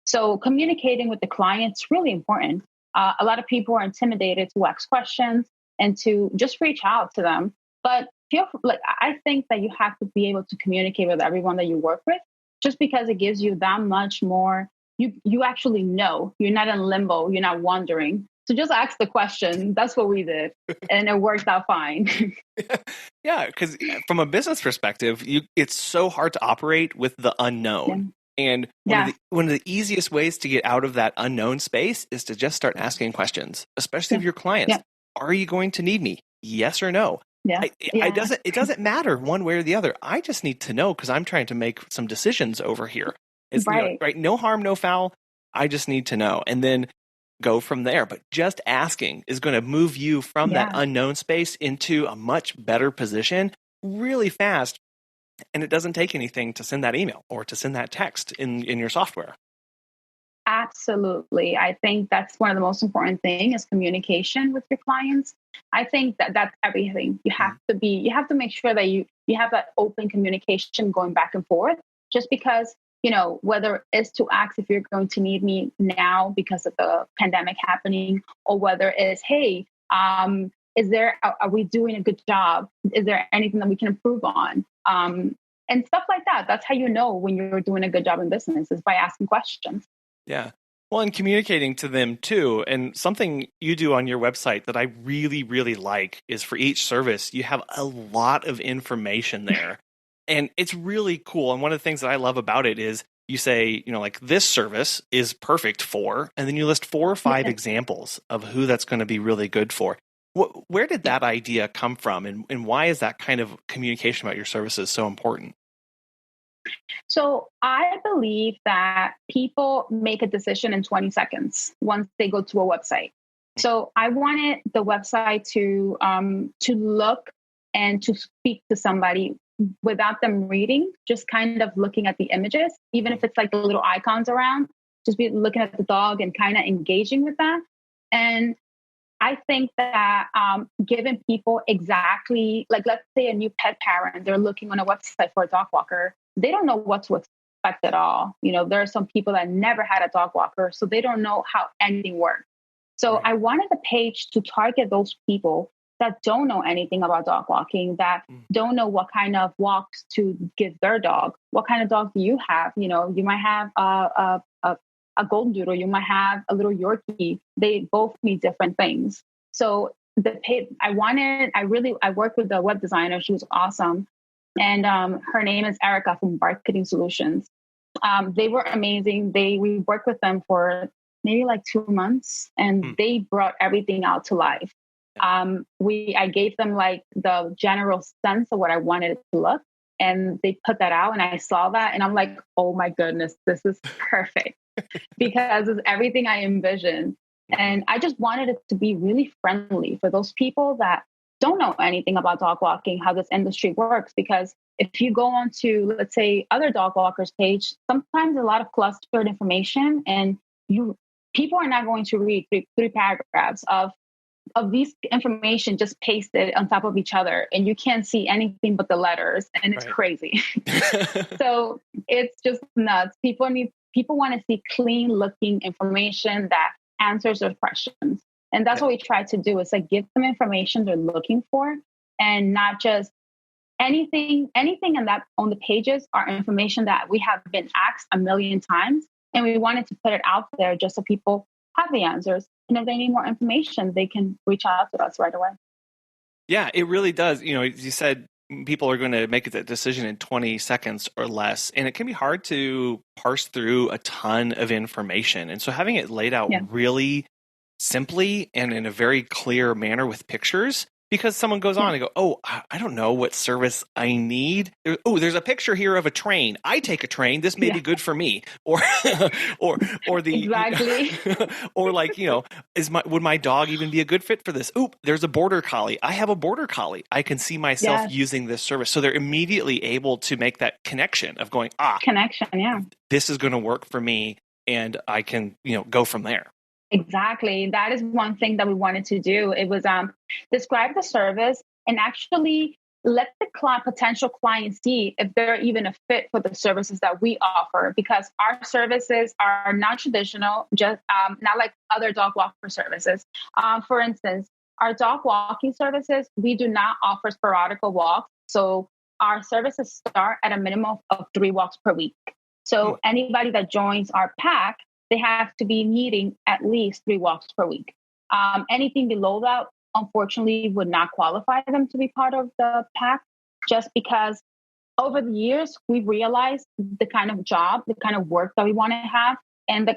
So communicating with the clients is really important. A lot of people are intimidated to ask questions and to just reach out to them. But I think that you have to be able to communicate with everyone that you work with, just because it gives you that much more. You actually know. You're not in limbo. You're not wondering. So just ask the question. That's what we did. And it worked out fine. Yeah, because from a business perspective, it's so hard to operate with the unknown. Yeah. And one of the easiest ways to get out of that unknown space is to just start asking questions, especially of your clients. Yeah. Are you going to need me? Yes or no? Yeah. It doesn't matter one way or the other. I just need to know, because I'm trying to make some decisions over here. It's right. No harm, no foul. I just need to know. And then go from there. But just asking is going to move you from that unknown space into a much better position really fast. And it doesn't take anything to send that email or to send that text in your software. Absolutely. I think that's one of the most important things is communication with your clients. I think that's everything. You have to make sure that you have that open communication going back and forth, just because, whether it's to ask if you're going to need me now because of the pandemic happening, or whether it's, hey, are we doing a good job? Is there anything that we can improve on? And stuff like that. That's how you know when you're doing a good job in business, is by asking questions. Yeah. Well, and communicating to them too. And something you do on your website that I really, really like is for each service, you have a lot of information there. And it's really cool. And one of the things that I love about it is you say, like this service is perfect for, and then you list 4 or 5 examples of who that's going to be really good for. Where did that idea come from? And why is that kind of communication about your services so important? So I believe that people make a decision in 20 seconds once they go to a website. So I wanted the website to look and to speak to somebody without them reading, just kind of looking at the images, even if it's like the little icons around, just be looking at the dog and kind of engaging with that. And I think that giving people exactly, like, let's say a new pet parent, they're looking on a website for a dog walker. They don't know what to expect at all. There are some people that never had a dog walker, so they don't know how anything works. So I wanted the page to target those people that don't know anything about dog walking, that don't know what kind of walks to give their dog. What kind of dog do you have? You might have a golden doodle, you might have a little Yorkie. They both need different things. So I worked with the web designer. She was awesome. And her name is Erica from Marketing Solutions. They were amazing. We worked with them for maybe like 2 months, and they brought everything out to life. I gave them like the general sense of what I wanted it to look, and they put that out, and I saw that, and I'm like, oh my goodness, this is perfect. Because it's everything I envisioned. And I just wanted it to be really friendly for those people that don't know anything about dog walking, how this industry works. Because if you go on to, let's say, other dog walkers page, sometimes a lot of clustered information, and people are not going to read three paragraphs of these information just pasted on top of each other, and you can't see anything but the letters, and it's crazy. So it's just nuts. People want to see clean looking information that answers their questions. And that's what we try to do, is like give them information they're looking for, and not just anything on the pages are information that we have been asked a million times. And we wanted to put it out there just so people have the answers. And if they need more information, they can reach out to us right away. Yeah, it really does. You said people are going to make that decision in 20 seconds or less. And it can be hard to parse through a ton of information. And so having it laid out really simply and in a very clear manner with pictures, because someone goes on and go, oh, I don't know what service I need. There's a picture here of a train. I take a train. This may be good for me. Or the exactly. Or like, would my dog even be a good fit for this? There's a border collie. I have a border collie. I can see myself using this service. So they're immediately able to make that connection of going, this is going to work for me, and I can, go from there. Exactly. That is one thing that we wanted to do. It was describe the service and actually let the potential client see if they're even a fit for the services that we offer, because our services are not traditional, just not like other dog walker services. For instance, our dog walking services, we do not offer sporadical walks. So our services start at a minimum of 3 walks per week. So anybody that joins our pack, they have to be needing at least 3 walks per week. Anything below that, unfortunately, would not qualify them to be part of the pack, just because over the years, we've realized the kind of job, the kind of work that we want to have. And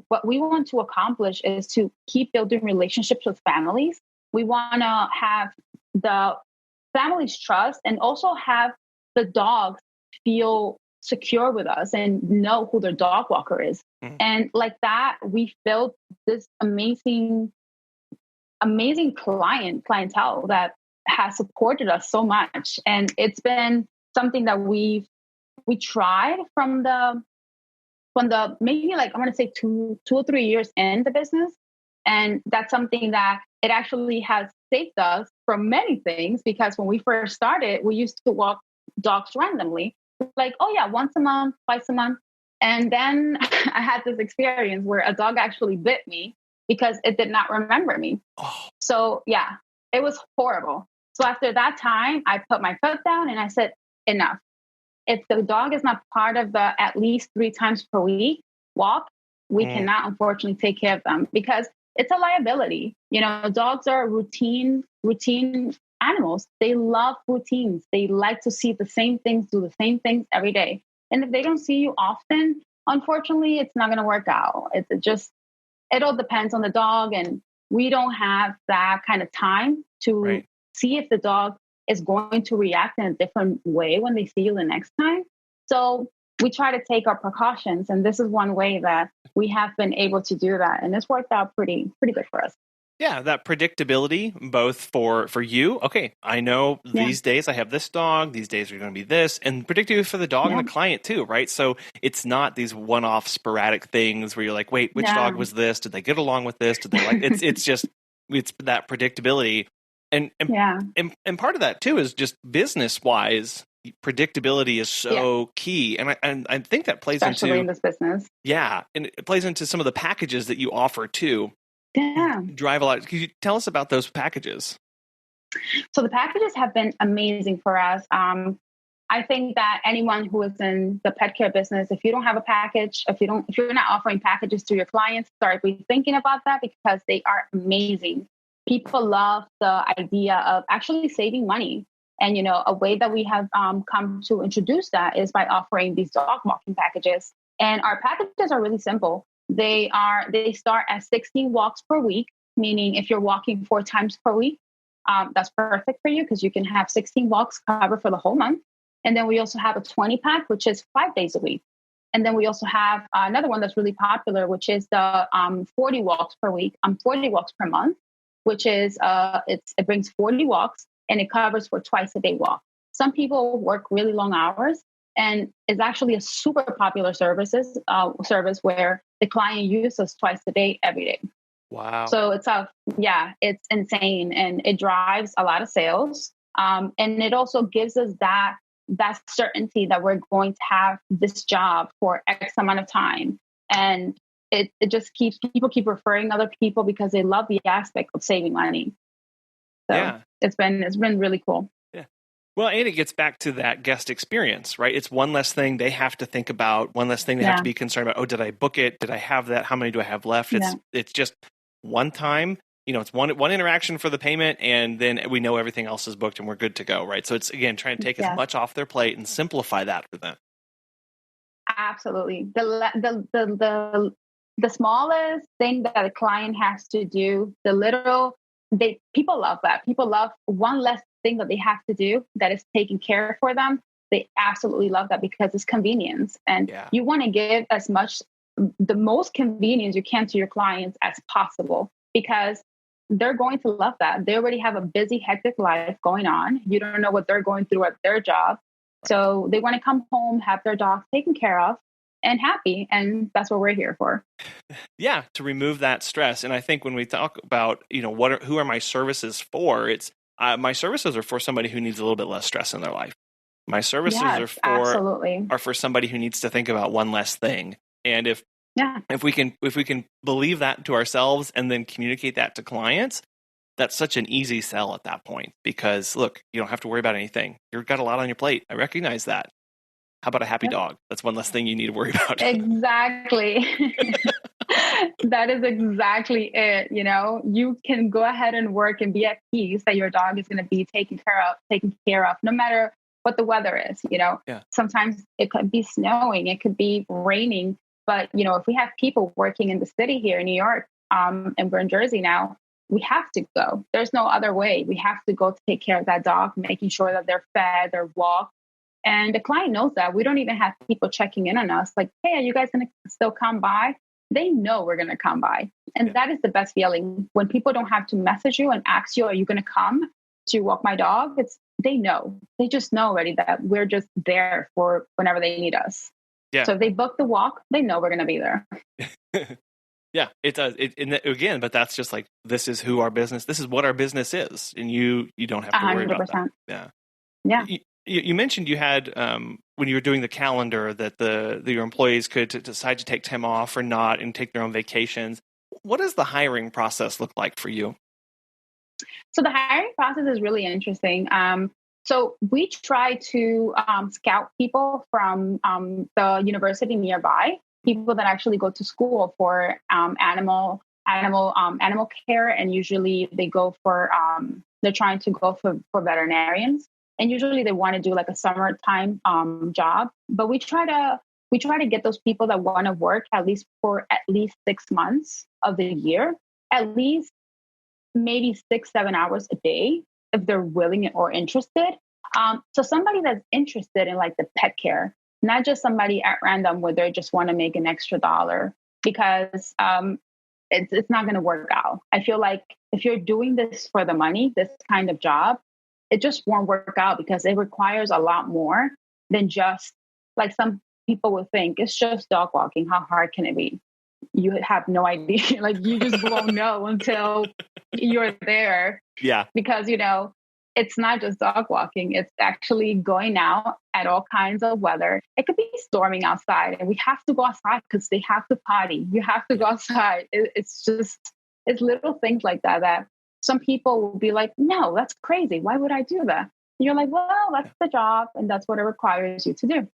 what we want to accomplish is to keep building relationships with families. We want to have the families trust, and also have the dogs feel secure with us and know who their dog walker is. And like that, we built this amazing clientele that has supported us so much. And it's been something that we tried from the maybe, like, I'm going to say 2 or 3 years in the business. And that's something that it actually has saved us from many things, because when we first started, we used to walk dogs randomly, like, once a month, twice a month. And then I had this experience where a dog actually bit me because it did not remember me. So it was horrible. So after that time, I put my foot down and I said, enough. If the dog is not part of the at least 3 times per week walk, we cannot, unfortunately, take care of them, because it's a liability. Dogs are routine animals. They love routines. They like to see the same things, do the same things every day. And if they don't see you often, unfortunately, it's not going to work out. It all depends on the dog. And we don't have that kind of time to see if the dog is going to react in a different way when they see you the next time. So we try to take our precautions. And this is one way that we have been able to do that. And it's worked out pretty good for us. Yeah, that predictability, both for you. Okay, I know these days I have this dog, these days are going to be this, and predictability for the dog and the client too, right? So it's not these one-off sporadic things where you're like, wait, which dog was this? Did they get along with this? Did they like it's just it's that predictability. And part of that too is just business wise, predictability is so key. And I think that plays especially into in this business. Yeah. And it plays into some of the packages that you offer too. Yeah. Drive a lot. Could you tell us about those packages? So the packages have been amazing for us. I think that anyone who is in the pet care business, if you don't have a package, if you're not offering packages to your clients, start rethinking about that because they are amazing. People love the idea of actually saving money. And, a way that we have come to introduce that is by offering these dog walking packages. And our packages are really simple. They start at 16 walks per week, meaning if you're walking 4 times per week, that's perfect for you because you can have 16 walks covered for the whole month. And then we also have a 20 pack, which is 5 days a week. And then we also have another one that's really popular, which is the 40 walks per week, 40 walks per month, which is it brings 40 walks and it covers for twice a day walk. Some people work really long hours, and it's actually a super popular service where the client uses twice a day every day. Wow. So it's insane, and it drives a lot of sales. And it also gives us that certainty that we're going to have this job for X amount of time. And it just keeps keep referring other people because they love the aspect of saving money. So it's been really cool. Yeah. Well, and it gets back to that guest experience, right? It's one less thing they have to think about, one less thing they have to be concerned about. Oh, did I book it? Did I have that? How many do I have left? It's just one time. It's one interaction for the payment, and then we know everything else is booked and we're good to go, right? So it's, again, trying to take as much off their plate and simplify that for them. Absolutely. The smallest thing that a client has to do, people love that. People love one less thing that they have to do that is taken care of for them. They absolutely love that because it's convenience. And you want to give the most convenience you can to your clients as possible, because they're going to love that. They already have a busy, hectic life going on. You don't know what they're going through at their job. So they want to come home, have their dog taken care of and happy. And that's what we're here for. Yeah, to remove that stress. And I think when we talk about, who are my services for, it's my services are for somebody who needs a little bit less stress in their life. My services are for somebody who needs to think about one less thing. And if we can believe that to ourselves and then communicate that to clients, that's such an easy sell at that point, because look, you don't have to worry about anything. You've got a lot on your plate. I recognize that. How about a happy dog? That's one less thing you need to worry about. Exactly. That is exactly it. You can go ahead and work and be at peace that your dog is going to be taken care of, no matter what the weather is. Sometimes it could be snowing, it could be raining. But, if we have people working in the city here in New York, and we're in Jersey now, we have to go. There's no other way. We have to go to take care of that dog, making sure that they're fed, they're walked. And the client knows that. We don't even have people checking in on us like, hey, are you guys going to still come by? They know we're going to come by. And that is the best feeling. When people don't have to message you and ask you, are you going to come to walk my dog? They know. They just know already that we're just there for whenever they need us. Yeah. So if they book the walk, they know we're going to be there. Yeah, it does. Again, but that's just like, this is what our business is. And you don't have to worry 100%. About that. Yeah. You mentioned you had, when you were doing the calendar, that your employees could decide to take time off or not and take their own vacations. What does the hiring process look like for you? So the hiring process is really interesting. So we try to scout people from the university nearby, people that actually go to school for animal care, and usually they go for they're trying to go for veterinarians, and usually they want to do like a summertime job. But we try to get those people that want to work at least 6 months of the year, at least maybe 6-7 hours a day, if they're willing or interested. So somebody that's interested in like the pet care, not just somebody at random where they just want to make an extra dollar, because it's not going to work out. I feel like if you're doing this for the money, this kind of job, it just won't work out, because it requires a lot more than just like some people would think it's just dog walking. How hard can it be? you have no idea. Like you just won't know until you're there. Yeah. Because, it's not just dog walking. It's actually going out at all kinds of weather. It could be storming outside and we have to go outside because they have to potty. You have to go outside. It's little things like that some people will be like, no, that's crazy. Why would I do that? And you're like, well, that's the job and that's what it requires you to do.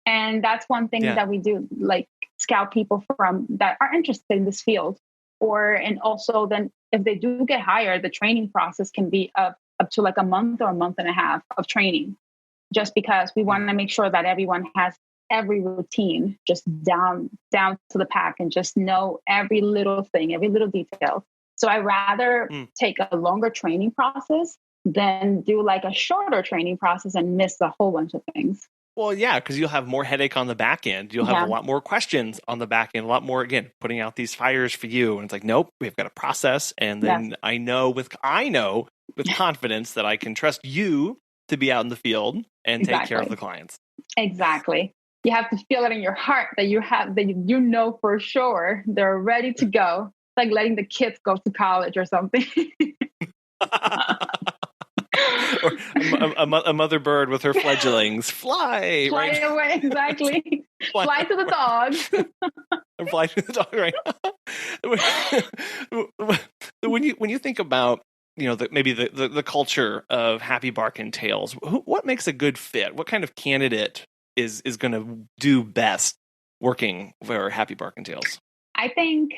And that's one thing that we do, like scout people from that are interested in this field. And also then if they do get hired, the training process can be up to like a month or a month and a half of training, just because we want to make sure that everyone has every routine just down to the pack and just know every little thing, every little detail. So I rather take a longer training process than do like a shorter training process and miss a whole bunch of things. Well, yeah, because you'll have more headache on the back end. You'll have a lot more questions on the back end, a lot more, again, putting out these fires for you. And it's like, nope, we've got a process. And then I know with confidence that I can trust you to be out in the field and take care of the clients. Exactly. You have to feel it in your heart that you know for sure they're ready to go. It's like letting the kids go to college or something. Or a mother bird with her fledglings fly away, exactly. Fly to the dog. Fly to the dog, right? When you think about maybe the culture of Happy Bark entails, what makes a good fit? What kind of candidate is going to do best working for Happy Bark entails? I think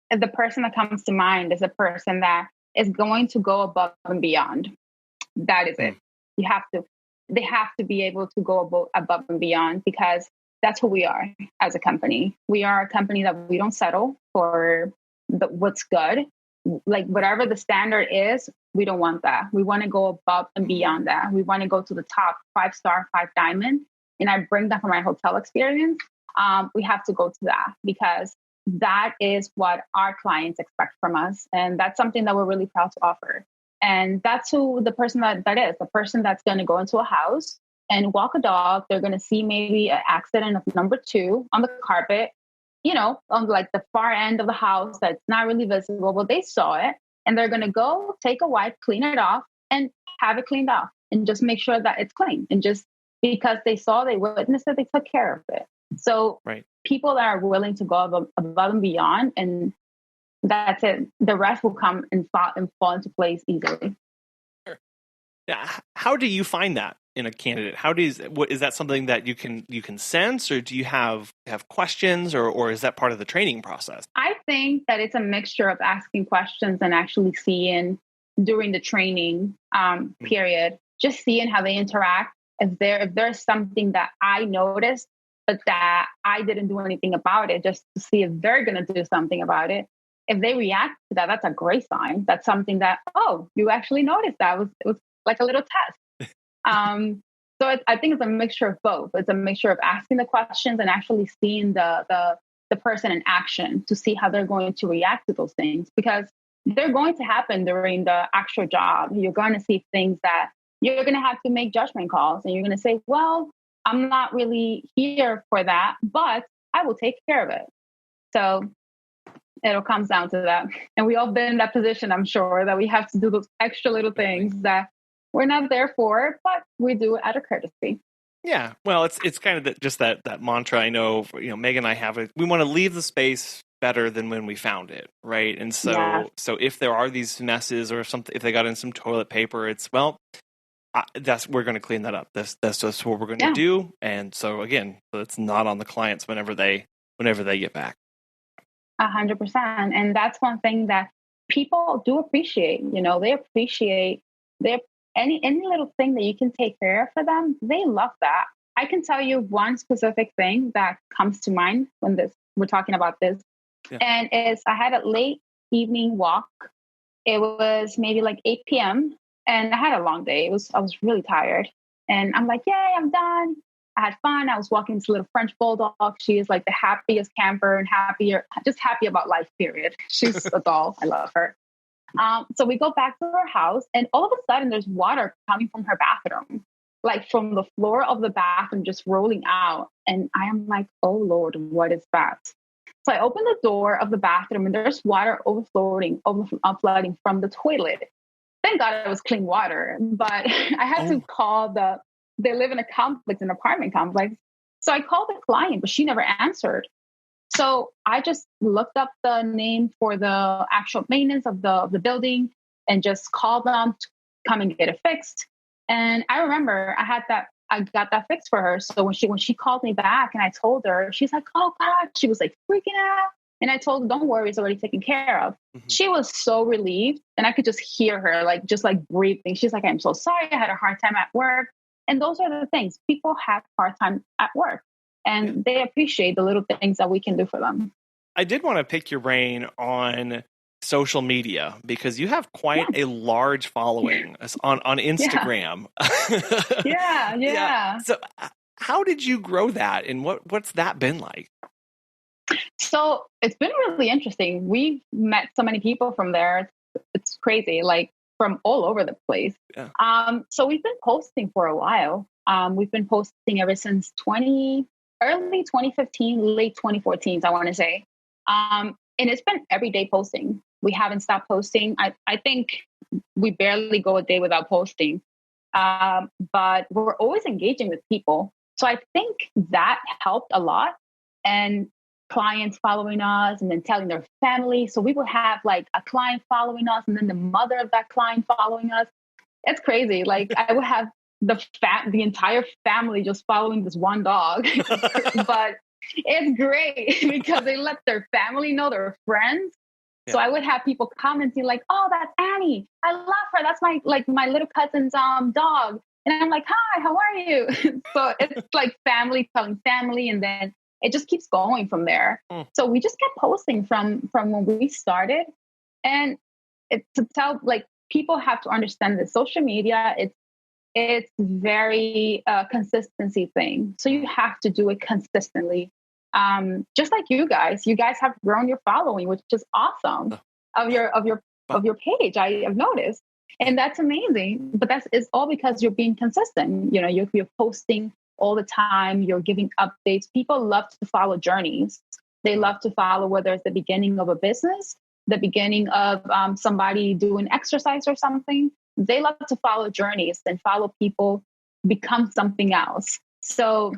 the person that comes to mind is a person that is going to go above and beyond. That is it. They have to be able to go above and beyond, because that's who we are as a company. We are a company that we don't settle for what's good. Like whatever the standard is, we don't want that. We want to go above and beyond that. We want to go to the top 5-star, 5-diamond. And I bring that from my hotel experience. We have to go to that because that is what our clients expect from us. And that's something that we're really proud to offer. And that's who the person that is, the person that's going to go into a house and walk a dog. They're going to see maybe an accident of number 2 on the carpet, on like the far end of the house that's not really visible, but they saw it. And they're going to go take a wipe, clean it off and have it cleaned off and just make sure that it's clean. And just because they witnessed it, they took care of it. So people that are willing to go above and beyond, and that's it. The rest will come and fall into place easily. Sure. Yeah. How do you find that in a candidate? Is that something that you can sense, or do you have questions, or is that part of the training process? I think that it's a mixture of asking questions and actually seeing during the training period, just seeing how they interact. If there's something that I noticed, but that I didn't do anything about it, just to see if they're going to do something about it. If they react to that, that's a great sign. That's something that, you actually noticed that. It was like a little test. So I think it's a mixture of both. It's a mixture of asking the questions and actually seeing the person in action to see how they're going to react to those things, because they're going to happen during the actual job. You're going to see things that you're going to have to make judgment calls, and you're going to say, well, I'm not really here for that, but I will take care of it. So it all comes down to that. And we all been in that position, I'm sure, that we have to do those extra little things that we're not there for, but we do it out of courtesy. Yeah. Well, it's kind of just that mantra. I know, Megan and I have it. We want to leave the space better than when we found it. Right. And so if there are these messes or something, if they got in some toilet paper, it's, we're going to clean that up. That's just what we're going to do. And so again, it's not on the clients whenever they get back. 100%. And that's one thing that people do appreciate. They appreciate any little thing that you can take care of for them. They love that. I can tell you one specific thing that comes to mind when we're talking about this. Yeah. And I had a late evening walk. It was maybe like 8 p.m. and I had a long day. I was really tired. And I'm like, yay, I'm done. I had fun. I was walking this little French bulldog. She is like the happiest camper and just happy about life, period. She's a doll. I love her. So we go back to her house, and all of a sudden there's water coming from her bathroom, like from the floor of the bathroom, just rolling out. And I am like, oh Lord, what is that? So I opened the door of the bathroom and there's water flooding from the toilet. Thank God it was clean water, but I had to call they live in an apartment complex. So I called the client, but she never answered. So I just looked up the name for the actual maintenance of the building and just called them to come and get it fixed. And I remember I got that fixed for her. So when she called me back and I told her, she's like, oh God, she was like freaking out. And I told her, don't worry, it's already taken care of. Mm-hmm. She was so relieved. And I could just hear her just breathing. She's like, I'm so sorry. I had a hard time at work. And those are the things. People have a hard time at work. And they appreciate the little things that we can do for them. I did want to pick your brain on social media because you have quite a large following on Instagram. Yeah. So how did you grow that and what's that been like? So it's been really interesting. We've met so many people from there. It's crazy, from all over the place. Yeah. So we've been posting for a while. We've been posting ever since early 2015, late 2014, I want to say. And it's been everyday posting. We haven't stopped posting. I think we barely go a day without posting. But we're always engaging with people. So I think that helped a lot. And clients following us and then telling their family. So we would have a client following us and then the mother of that client following us. It's crazy. I would have the entire family just following this one dog. But it's great because they let their family know, their friends. Yeah. So I would have people commenting oh, that's Annie. I love her. That's my little cousin's dog. And I'm like, hi, how are you? So it's family telling family. And then it just keeps going from there. So we just kept posting from when we started. And people have to understand that social media, it's very consistency thing. So you have to do it consistently. Just like you guys have grown your following, which is awesome of your page. I've noticed, and that's amazing. But it's all because you're being consistent. You're posting all the time. You're giving updates. People love to follow journeys. They love to follow whether it's the beginning of a business, the beginning of somebody doing exercise or something. They love to follow journeys and follow people become something else. So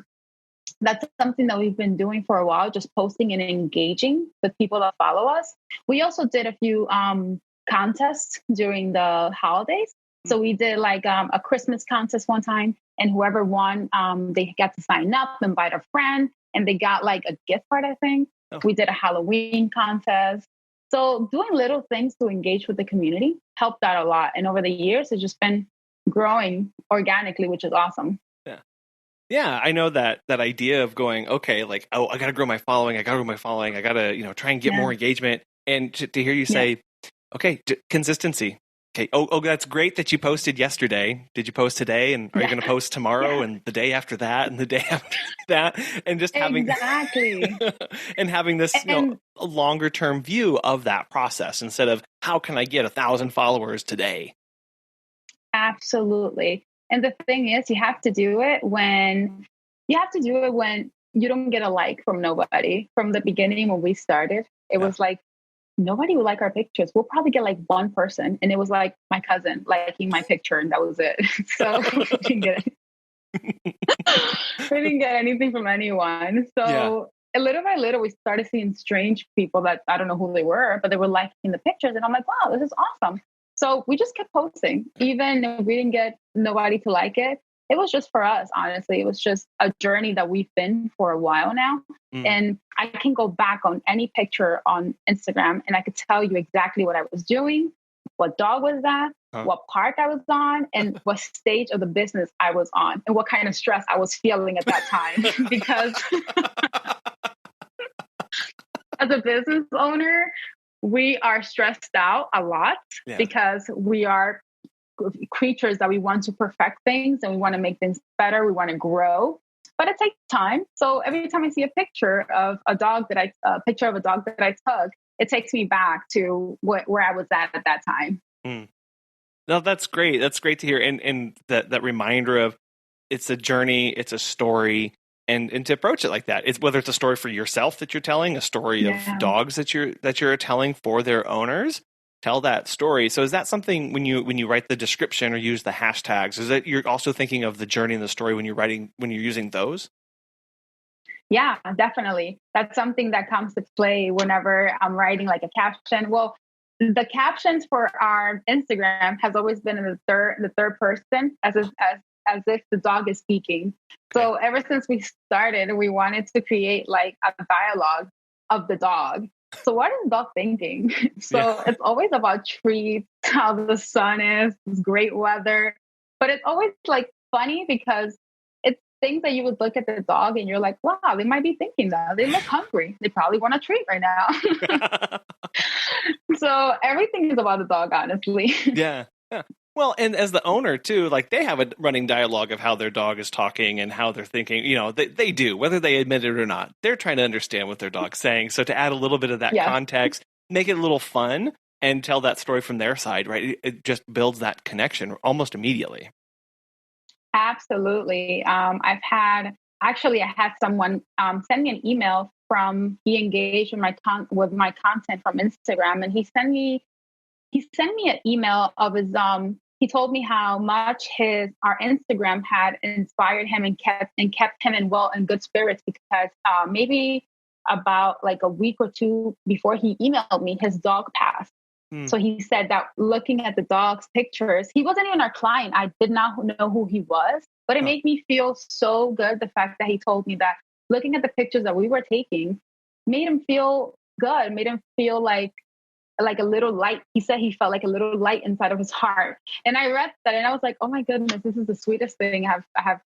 that's something that we've been doing for a while, just posting and engaging with people that follow us. We also did a few contests during the holidays. So we did a Christmas contest one time, and whoever won, they got to sign up, invite a friend, and they got a gift card, I think. Oh. We did a Halloween contest. So doing little things to engage with the community helped out a lot. And over the years, it's just been growing organically, which is awesome. Yeah, I know that idea of going, okay, I got to grow my following. I got to, try and get more engagement. And to hear you say, okay, consistency. Okay. Oh, that's great that you posted yesterday. Did you post today? And are you going to post tomorrow and the day after that and the day after that? And just having and having this a longer term view of that process instead of how can I get 1,000 followers today? Absolutely. And the thing is, you have to do it when you don't get a like from nobody. From the beginning when we started, it was nobody would like our pictures. We'll probably get one person. And it was my cousin liking my picture, and that was it. So we didn't get anything from anyone. So little by little, we started seeing strange people that I don't know who they were, but they were liking the pictures. And I'm like, wow, this is awesome. So we just kept posting, even if we didn't get nobody to like it. It was just for us, honestly. It was just a journey that we've been for a while now. And I can go back on any picture on Instagram and I could tell you exactly what I was doing, what dog was that, what park I was on, and what stage of the business I was on, and what kind of stress I was feeling at that time. Because as a business owner, we are stressed out a lot because we are creatures that we want to perfect things and we want to make things better. We want to grow, but it takes time. So every time I see a picture of a dog that I took, it takes me back to where I was at that time. No, that's great. That's great to hear. And that reminder of it's a journey, it's a story. and to approach it like that. It's whether it's a story for yourself that you're telling, a story of dogs that you're telling for their owners. Tell that story. So is that something when you write the description or use the hashtags, is that you're also thinking of the journey and the story when you're using those? Yeah, definitely. That's something that comes to play whenever I'm writing like a caption. Well, the captions for our Instagram has always been in the third person as if the dog is speaking. So ever since we started, we wanted to create like a dialogue of the dog. So what is the dog thinking? So it's always about treats, how the sun is, it's great weather. But it's always like funny because it's things that you would look at the dog and you're like, wow, they might be thinking that. They look hungry. They probably want a treat right now. So everything is about the dog, honestly. Yeah. Well, and as the owner too, like they have a running dialogue of how their dog is talking and how they're thinking. You know, they do, whether they admit it or not. They're trying to understand what their dog's saying. So to add a little bit of that context, make it a little fun, and tell that story from their side, right? It just builds that connection almost immediately. Absolutely. I had someone send me an email from he engaged with my content from Instagram, and he sent me an email of his he told me how much our Instagram had inspired him and kept him in good spirits because maybe about like a week or two before he emailed me, his dog passed. So he said that looking at the dog's pictures, he wasn't even our client. I did not know who he was, but it made me feel so good. The fact that he told me that looking at the pictures that we were taking made him feel good, made him feel like a little light. He said he felt like a little light inside of his heart. And I read that and I was like, oh my goodness, this is the sweetest thing I have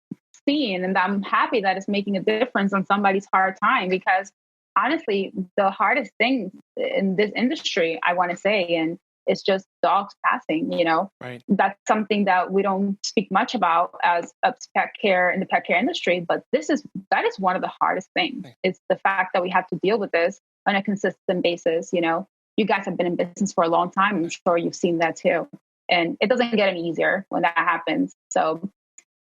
seen. And I'm happy that it's making a difference on somebody's hard time, because honestly, the hardest thing in this industry, I want to say, and it's just dogs passing, Right. That's something that we don't speak much about as a pet care in the pet care industry. But that is one of the hardest things. Right. It's the fact that we have to deal with this on a consistent basis. You guys have been in business for a long time. I'm sure you've seen that too. And it doesn't get any easier when that happens. So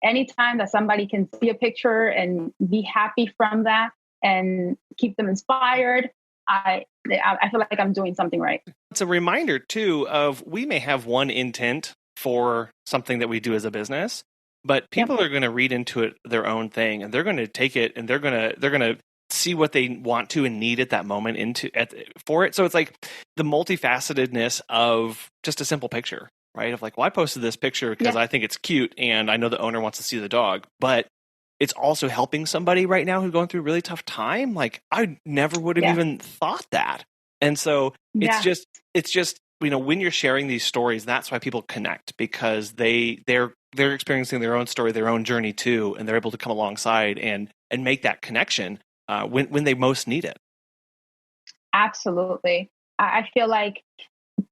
anytime that somebody can see a picture and be happy from that and keep them inspired, I feel like I'm doing something right. It's a reminder too of we may have one intent for something that we do as a business, but people are going to read into it their own thing, and they're going to take it and they're going to see what they want to and need at that moment for it. So it's like the multifacetedness of just a simple picture, right? Of like, well, I posted this picture because I think it's cute and I know the owner wants to see the dog, but it's also helping somebody right now who's going through a really tough time. Like I never would have even thought that. And so it's just, when you're sharing these stories, that's why people connect, because they're experiencing their own story, their own journey too, and they're able to come alongside and make that connection when they most need it. Absolutely. I feel like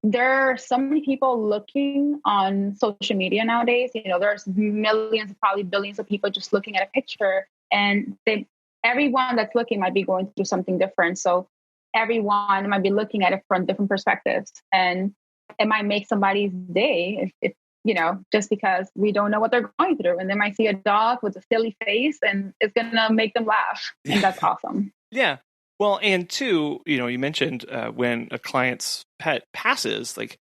there are so many people looking on social media nowadays. There's millions, probably billions of people just looking at a picture, and everyone that's looking might be going through something different. So everyone might be looking at it from different perspectives, and it might make somebody's day if just because we don't know what they're going through, and they might see a dog with a silly face and it's going to make them laugh. And that's awesome. Yeah. Well, and two, you mentioned when a client's pet passes, like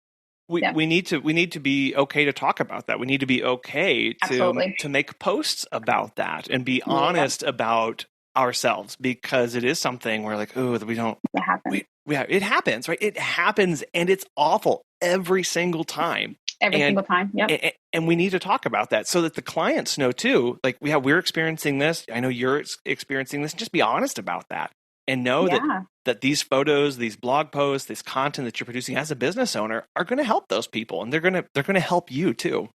we need to be okay to talk about that. We need to be okay to make posts about that and be honest about ourselves, because it is something where like, oh, we don't. It happens. It happens, right? It happens, and it's awful every single time. Single time. Yep. And we need to talk about that so that the clients know too, like we're experiencing this. I know you're experiencing this. Just be honest about that. And know that these photos, these blog posts, this content that you're producing as a business owner are going to help those people, and they're going to help you too.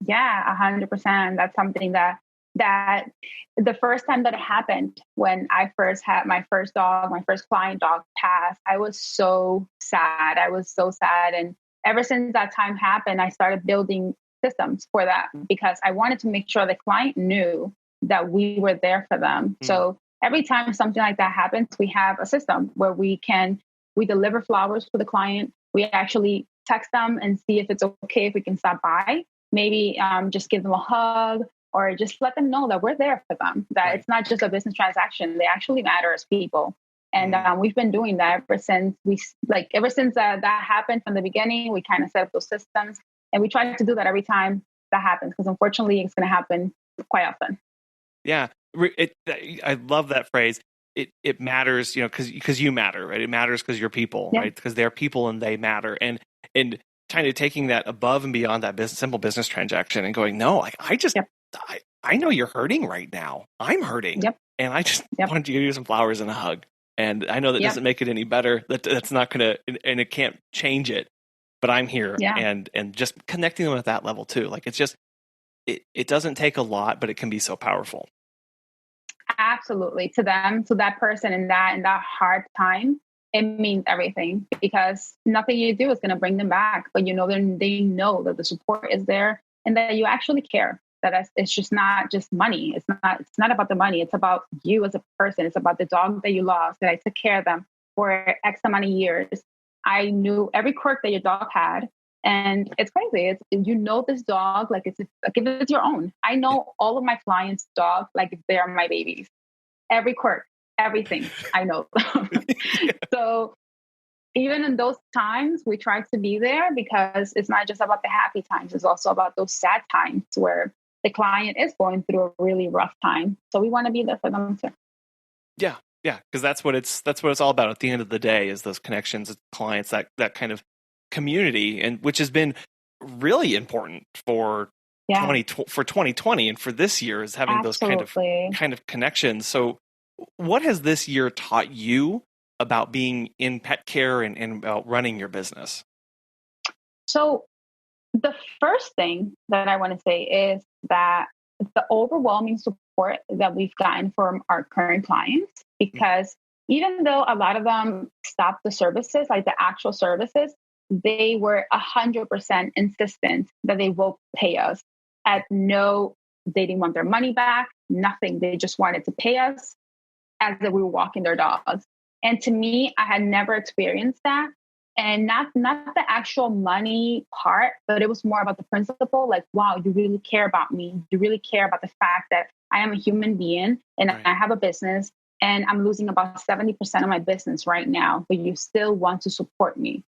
Yeah, 100%. That's something that the first time that it happened, when I first had my first client dog pass, I was so sad. And ever since that time happened, I started building systems for that, because I wanted to make sure the client knew that we were there for them. So every time something like that happens, we have a system where we deliver flowers for the client. We actually text them and see if it's okay if we can stop by, maybe just give them a hug or just let them know that we're there for them, that it's not just a business transaction. They actually matter as people. And we've been doing that ever since that happened from the beginning. We kind of set up those systems, and we try to do that every time that happens, because unfortunately it's going to happen quite often. Yeah. I love that phrase. It matters, because you matter, right? It matters because you're people, right? Because they're people and they matter. And kind of taking that above and beyond that simple business transaction and going, no, like I know you're hurting right now. I'm hurting. And I just wanted to give you some flowers and a hug. And I know that doesn't make it any better. That's not going to, and it can't change it, but I'm here and just connecting them at that level too. Like, it's just, it doesn't take a lot, but it can be so powerful. Absolutely. To them, to that person in that hard time, it means everything, because nothing you do is going to bring them back. But they know that the support is there and that you actually care. That it's just not just money. It's not about the money. It's about you as a person. It's about the dog that you lost, that I took care of them for X amount of years. I knew every quirk that your dog had. And it's crazy. This dog, like if it's your own. I know all of my clients' dogs like if they are my babies. Every quirk, everything, I know. So even in those times, we try to be there, because it's not just about the happy times. It's also about those sad times where the client is going through a really rough time. So we want to be there for them too. Yeah. Because that's what it's all about at the end of the day, is those connections with clients, that kind of community, and which has been really important for 2020 and for this year, is having those kind of connections. So what has this year taught you about being in pet care and about running your business? So the first thing that I want to say is that the overwhelming support that we've gotten from our current clients, because even though a lot of them stopped the services, like the actual services, they were 100% insistent that they will pay us. They didn't want their money back, nothing. They just wanted to pay us as if we were walking their dogs. And to me, I had never experienced that. And not the actual money part, but it was more about the principle, like, wow, you really care about me. You really care about the fact that I am a human being and I have a business and I'm losing about 70% of my business right now, but you still want to support me.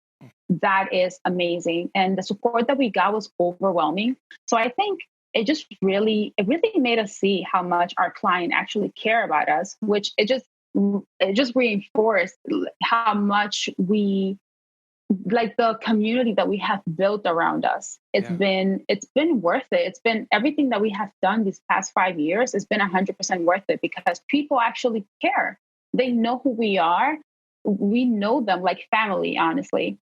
That is amazing. And the support that we got was overwhelming. So I think it really made us see how much our client actually care about us, which it just reinforced how much we like the community that we have built around us. It's been worth it. It's been everything that we have done these past 5 years. It's been 100% worth it, because people actually care. They know who we are. We know them like family, honestly.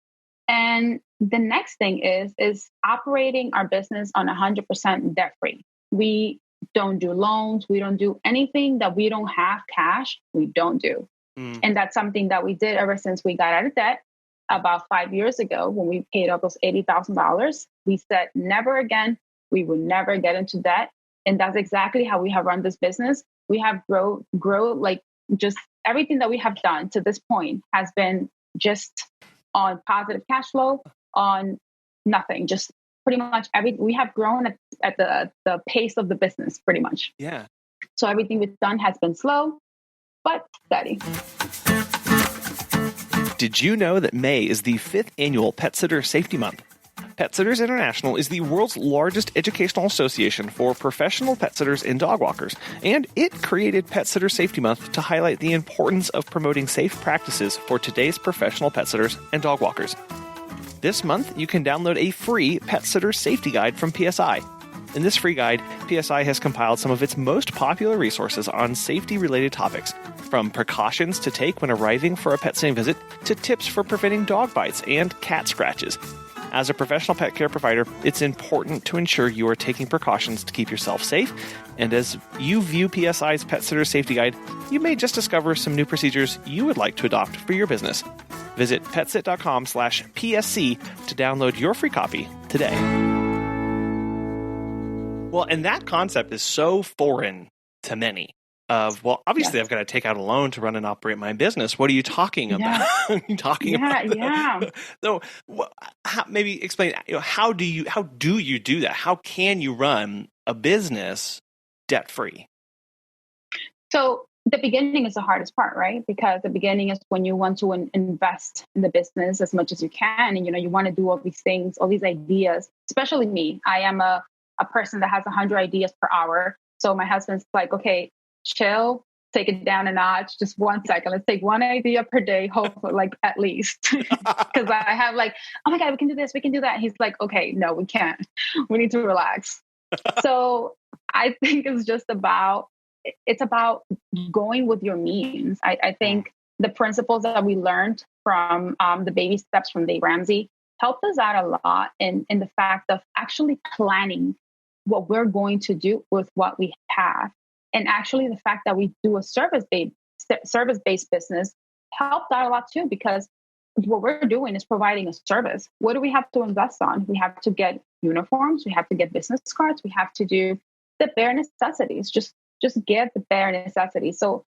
And the next thing is operating our business on 100% debt free. We don't do loans. We don't do anything that we don't have cash. We don't do. And that's something that we did ever since we got out of debt. About 5 years ago, when we paid up those $80,000, we said never again. We would never get into debt. And that's exactly how we have run this business. We have grow like just everything that we have done to this point has been just on positive cash flow, on nothing, just pretty much we have grown at the pace of the business pretty much. Yeah. So everything we've done has been slow, but steady. Did you know that May is the 5th annual Pet Sitter Safety Month? Pet Sitters International is the world's largest educational association for professional pet sitters and dog walkers, and it created Pet Sitter Safety Month to highlight the importance of promoting safe practices for today's professional pet sitters and dog walkers. This month, you can download a free Pet Sitter Safety Guide from PSI. In this free guide, PSI has compiled some of its most popular resources on safety-related topics, from precautions to take when arriving for a pet sitting visit to tips for preventing dog bites and cat scratches. As a professional pet care provider, it's important to ensure you are taking precautions to keep yourself safe. And as you view PSI's Pet Sitter Safety Guide, you may just discover some new procedures you would like to adopt for your business. Visit petsit.com/PSC to download your free copy today. Well, and that concept is so foreign to many. Obviously, I've got to take out a loan to run and operate my business. What are you talking about? Are you talking about that? So, maybe explain. How do you do that? How can you run a business debt free? So the beginning is the hardest part, right? Because the beginning is when you want to invest in the business as much as you can. And, you want to do all these things, all these ideas, especially me. I am a person that has 100 ideas per hour. So my husband's like, okay, chill, take it down a notch. Just 1 second. Let's take one idea per day, hopefully, like at least. Because I have like, oh my God, we can do this, we can do that. And he's like, okay, no, we can't. We need to relax. So I think it's about going with your means. I think the principles that we learned from the baby steps from Dave Ramsey helped us out a lot in the fact of actually planning what we're going to do with what we have. And actually the fact that we do a service-based business helped out a lot too, because what we're doing is providing a service. What do we have to invest on? We have to get uniforms. We have to get business cards. We have to do the bare necessities. Just get the bare necessities. So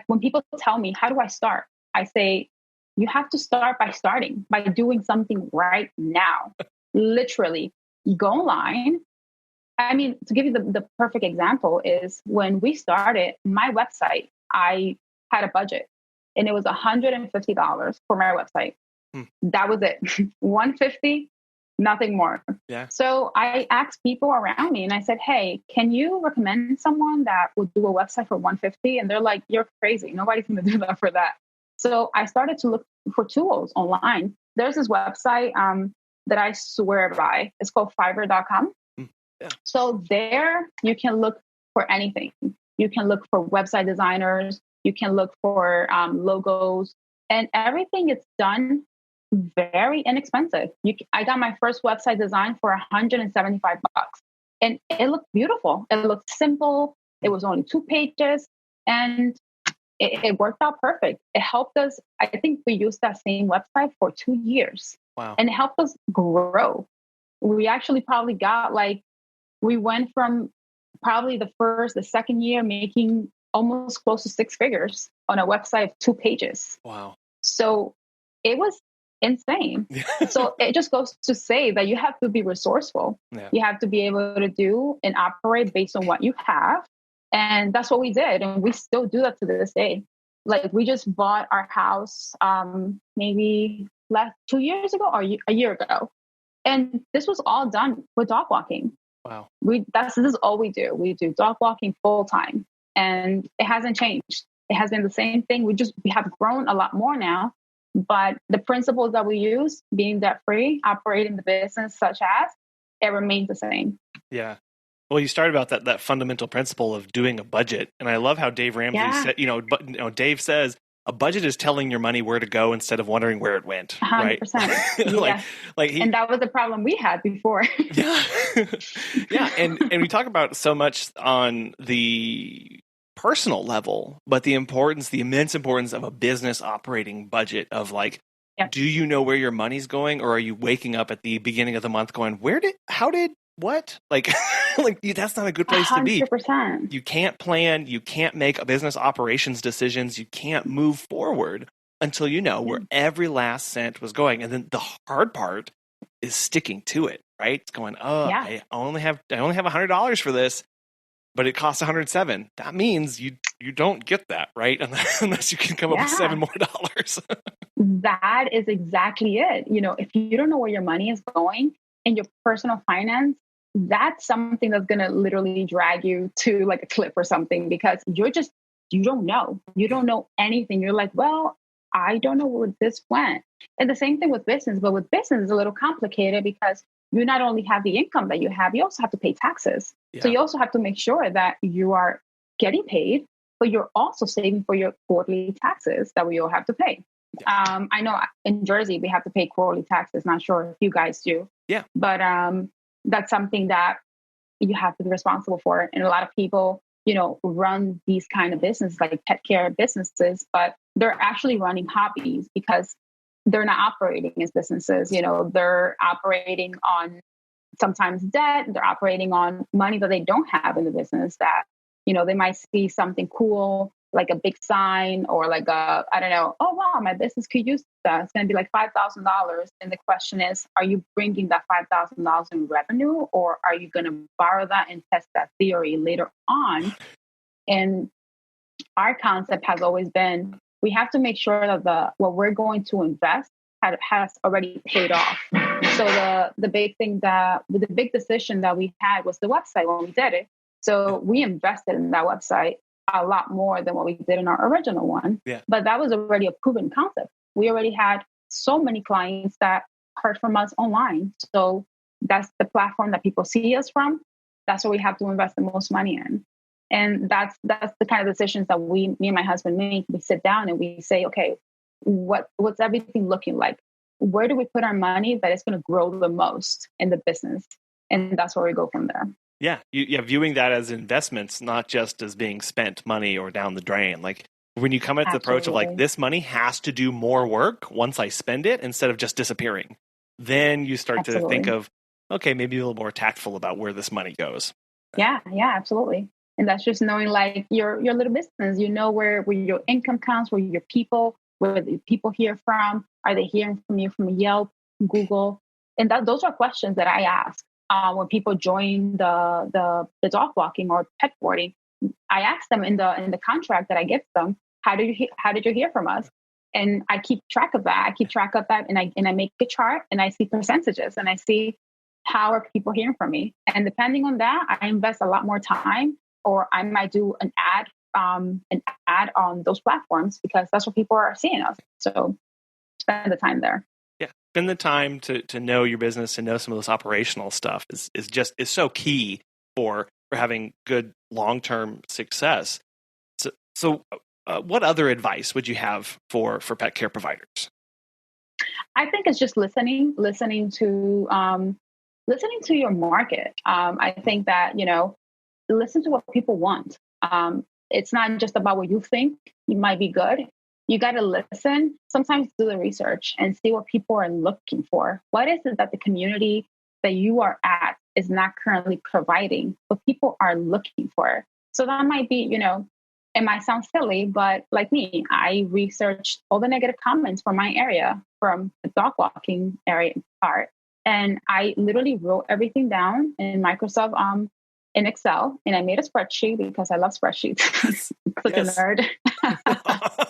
when people tell me, how do I start? I say, you have to start by doing something right now. Literally, you go online. I mean, to give you the perfect example is when we started my website, I had a budget and it was $150 for my website. That was it. $150, nothing more. Yeah. So I asked people around me and I said, hey, can you recommend someone that would do a website for $150? And they're like, you're crazy. Nobody's going to do that for that. So I started to look for tools online. There's this website that I swear by. It's called Fiverr.com. Yeah. So there you can look for anything. You can look for website designers. You can look for logos, and everything is done very inexpensive. I got my first website design for $175, and it looked beautiful. It looked simple. It was only 2 pages, and it worked out perfect. It helped us. I think we used that same website for 2 years. Wow. And it helped us grow. We actually probably got we went from probably the second year making almost close to 6 figures on a website of 2 pages. Wow. So it was insane. So it just goes to say that you have to be resourceful. Yeah. You have to be able to do and operate based on what you have. And that's what we did. And we still do that to this day. Like we just bought our house maybe 2 years ago or a year ago. And this was all done with dog walking. Wow. This is all we do. We do dog walking full time, and it hasn't changed. It has been the same thing. We have grown a lot more now, but the principles that we use, being debt free, operating the business such as, it remains the same. Yeah. Well, you started about that fundamental principle of doing a budget, and I love how Dave Ramsey said. Dave says a budget is telling your money where to go instead of wondering where it went. 100%. Right? Yeah. And that was the problem we had before. Yeah. Yeah. And we talk about so much on the personal level, but the immense importance of a business operating budget of do you know where your money's going, or are you waking up at the beginning of the month going, what? That's not a good place 100%. to be. You can't plan. You can't make business operations decisions. You can't move forward until you know where every last cent was going. And then the hard part is sticking to it, right? It's going, I only have $100 for this, but it costs $107. That means you don't get that, right? Unless you can come up with $7 more. That is exactly it. If you don't know where your money is going in your personal finance, that's something that's going to literally drag you to like a cliff or something, because you don't know anything. You're like, well, I don't know where this went. And the same thing with business, but with business it's a little complicated because you not only have the income that you have, you also have to pay taxes. Yeah. So you also have to make sure that you are getting paid, but you're also saving for your quarterly taxes that we all have to pay. Yeah. I know in Jersey, we have to pay quarterly taxes. Not sure if you guys do. Yeah. But that's something that you have to be responsible for. And a lot of people, run these kind of businesses like pet care businesses, but they're actually running hobbies because they're not operating as businesses. They're operating on sometimes debt. They're operating on money that they don't have in the business that, they might see something cool like a big sign or like a, I don't know, oh, wow, my business could use that. It's going to be like $5,000. And the question is, are you bringing that $5,000 in revenue, or are you going to borrow that and test that theory later on? And our concept has always been, we have to make sure that what we're going to invest has already paid off. So the big decision that we had was the website when we did it. So we invested in that website a lot more than what we did in our original one. Yeah. But that was already a proven concept. We already had so many clients that heard from us online. So that's the platform that people see us from. That's what we have to invest the most money in. And that's the kind of decisions that me and my husband make. We sit down and we say, okay, what's everything looking like? Where do we put our money that is going to grow the most in the business? And that's where we go from there. Yeah, viewing that as investments, not just as being spent money or down the drain. Like when you come at the approach of like, this money has to do more work once I spend it instead of just disappearing, then you start to think of, okay, maybe a little more tactful about where this money goes. Yeah, absolutely. And that's just knowing like your little business, you know, where your income comes, where the people hear from. Are they hearing from you from Yelp, Google? And those are questions that I ask when people join the dog walking or pet boarding. I ask them in the contract that I give them, how did you hear from us? And I keep track of that. And I make a chart and I see percentages and I see how are people hearing from me. And depending on that, I invest a lot more time, or I might do an ad on those platforms because that's where people are seeing us. So spend the time there. Yeah, spend the time to know your business and know some of this operational stuff is so key for having good long-term success. So what other advice would you have for pet care providers? I think it's just listening to your market. I think that, listen to what people want. It's not just about what you think you might be good. You got to listen. Sometimes do the research and see what people are looking for. What is it that the community that you are at is not currently providing, what people are looking for? So that might be, it might sound silly, but like me, I researched all the negative comments from my area, from the dog walking area part. And I literally wrote everything down in Microsoft, in Excel, and I made a spreadsheet because I love spreadsheets. Such a nerd.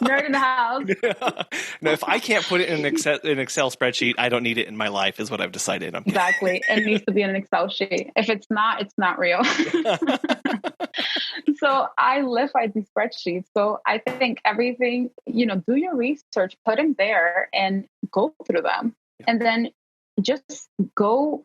Nerd in the house. Yeah. No, if I can't put it in an Excel spreadsheet, I don't need it in my life, is what I've decided. Exactly. It needs to be in an Excel sheet. If it's not real. So I live by these spreadsheets. So I think everything, do your research, put them there and go through them. Yeah. And then just go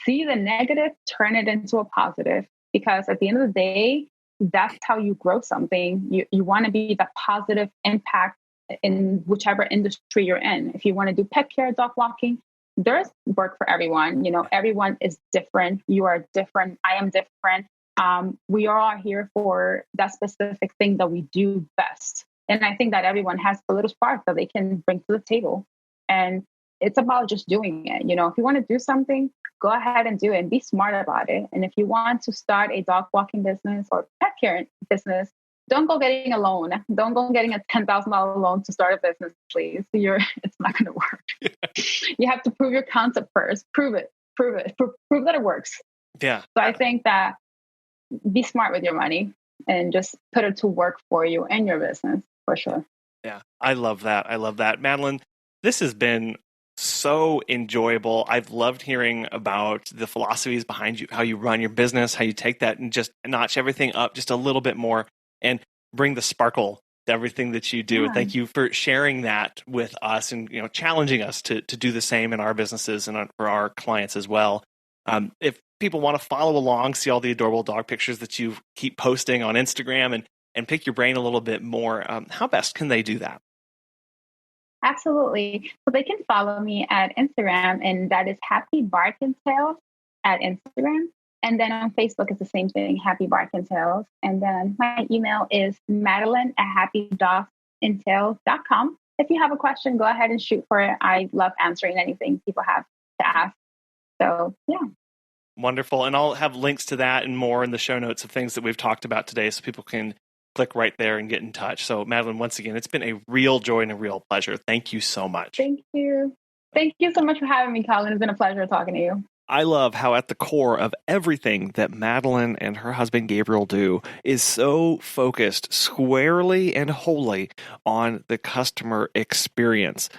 see the negative, turn it into a positive. Because at the end of the day, that's how you grow something. You want to be the positive impact in whichever industry you're in. If you want to do pet care, dog walking, there's work for everyone. Everyone is different. You are different. I am different. We are all here for that specific thing that we do best. And I think that everyone has a little spark that they can bring to the table. And it's about just doing it. If you want to do something, go ahead and do it and be smart about it. And if you want to start a dog walking business or pet care business, don't go getting a loan. Don't go getting a $10,000 loan to start a business, please. It's not going to work. Yeah. You have to prove your concept first. Prove it. Prove that it works. Yeah. So I think that be smart with your money and just put it to work for you and your business, for sure. Yeah. I love that. Madeline, this has been so enjoyable. I've loved hearing about the philosophies behind you, how you run your business, how you take that and just notch everything up just a little bit more and bring the sparkle to everything that you do. Yeah. Thank you for sharing that with us and challenging us to do the same in our businesses and for our clients as well. If people want to follow along, see all the adorable dog pictures that you keep posting on Instagram and pick your brain a little bit more, how best can they do that? Absolutely. So they can follow me at Instagram, and that is Happy Bark and Tails at Instagram. And then on Facebook, it's the same thing, Happy Bark and Tails. And then my email is Madeline@happydogsandtails.com. If you have a question, go ahead and shoot for it. I love answering anything people have to ask. So, yeah. Wonderful. And I'll have links to that and more in the show notes of things that we've talked about today so people can click right there and get in touch. So Madeline, once again, it's been a real joy and a real pleasure. Thank you so much. Thank you. Thank you so much for having me, Colin. It's been a pleasure talking to you. I love how at the core of everything that Madeline and her husband Gabriel do is so focused squarely and wholly on the customer experience.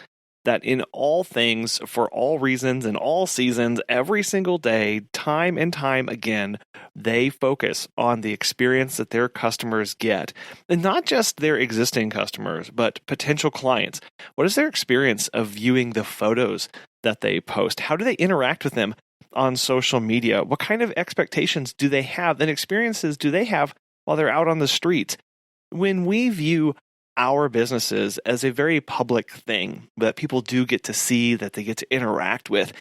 That in all things, for all reasons, in all seasons, every single day, time and time again, they focus on the experience that their customers get. And not just their existing customers, but potential clients. What is their experience of viewing the photos that they post? How do they interact with them on social media? What kind of expectations do they have and experiences do they have while they're out on the streets? When we view our businesses as a very public thing that people do get to see, that they get to interact with,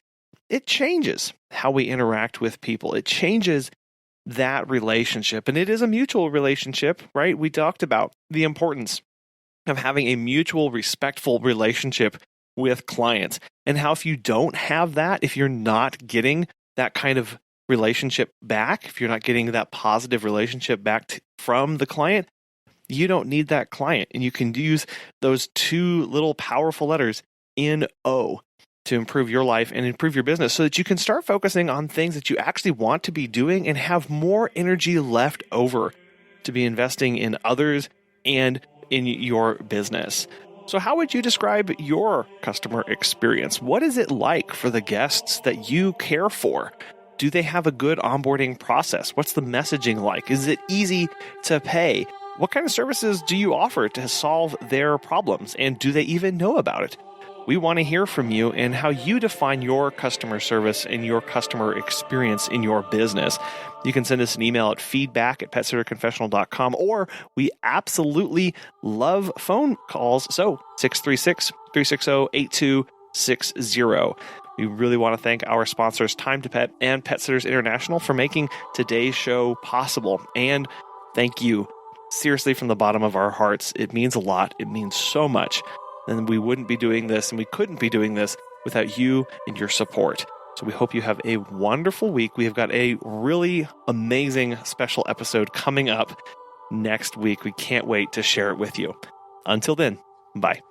it changes how we interact with people. It changes that relationship. And it is a mutual relationship, right? We talked about the importance of having a mutual, respectful relationship with clients, and how if you don't have that, if you're not getting that kind of relationship back, if you're not getting that positive relationship back from the client, you don't need that client. And you can use those two little powerful letters, NO, to improve your life and improve your business so that you can start focusing on things that you actually want to be doing and have more energy left over to be investing in others and in your business. So how would you describe your customer experience? What is it like for the guests that you care for? Do they have a good onboarding process? What's the messaging like? Is it easy to pay? What kind of services do you offer to solve their problems? And do they even know about it? We want to hear from you and how you define your customer service and your customer experience in your business. You can send us an email at feedback@petsitterconfessional.com, or we absolutely love phone calls. So 636-360-8260. We really want to thank our sponsors, Time to Pet and Pet Sitters International, for making today's show possible. And thank you. Seriously, from the bottom of our hearts, it means a lot. It means so much. And we wouldn't be doing this, and we couldn't be doing this without you and your support. So we hope you have a wonderful week. We have got a really amazing special episode coming up next week. We can't wait to share it with you. Until then, bye.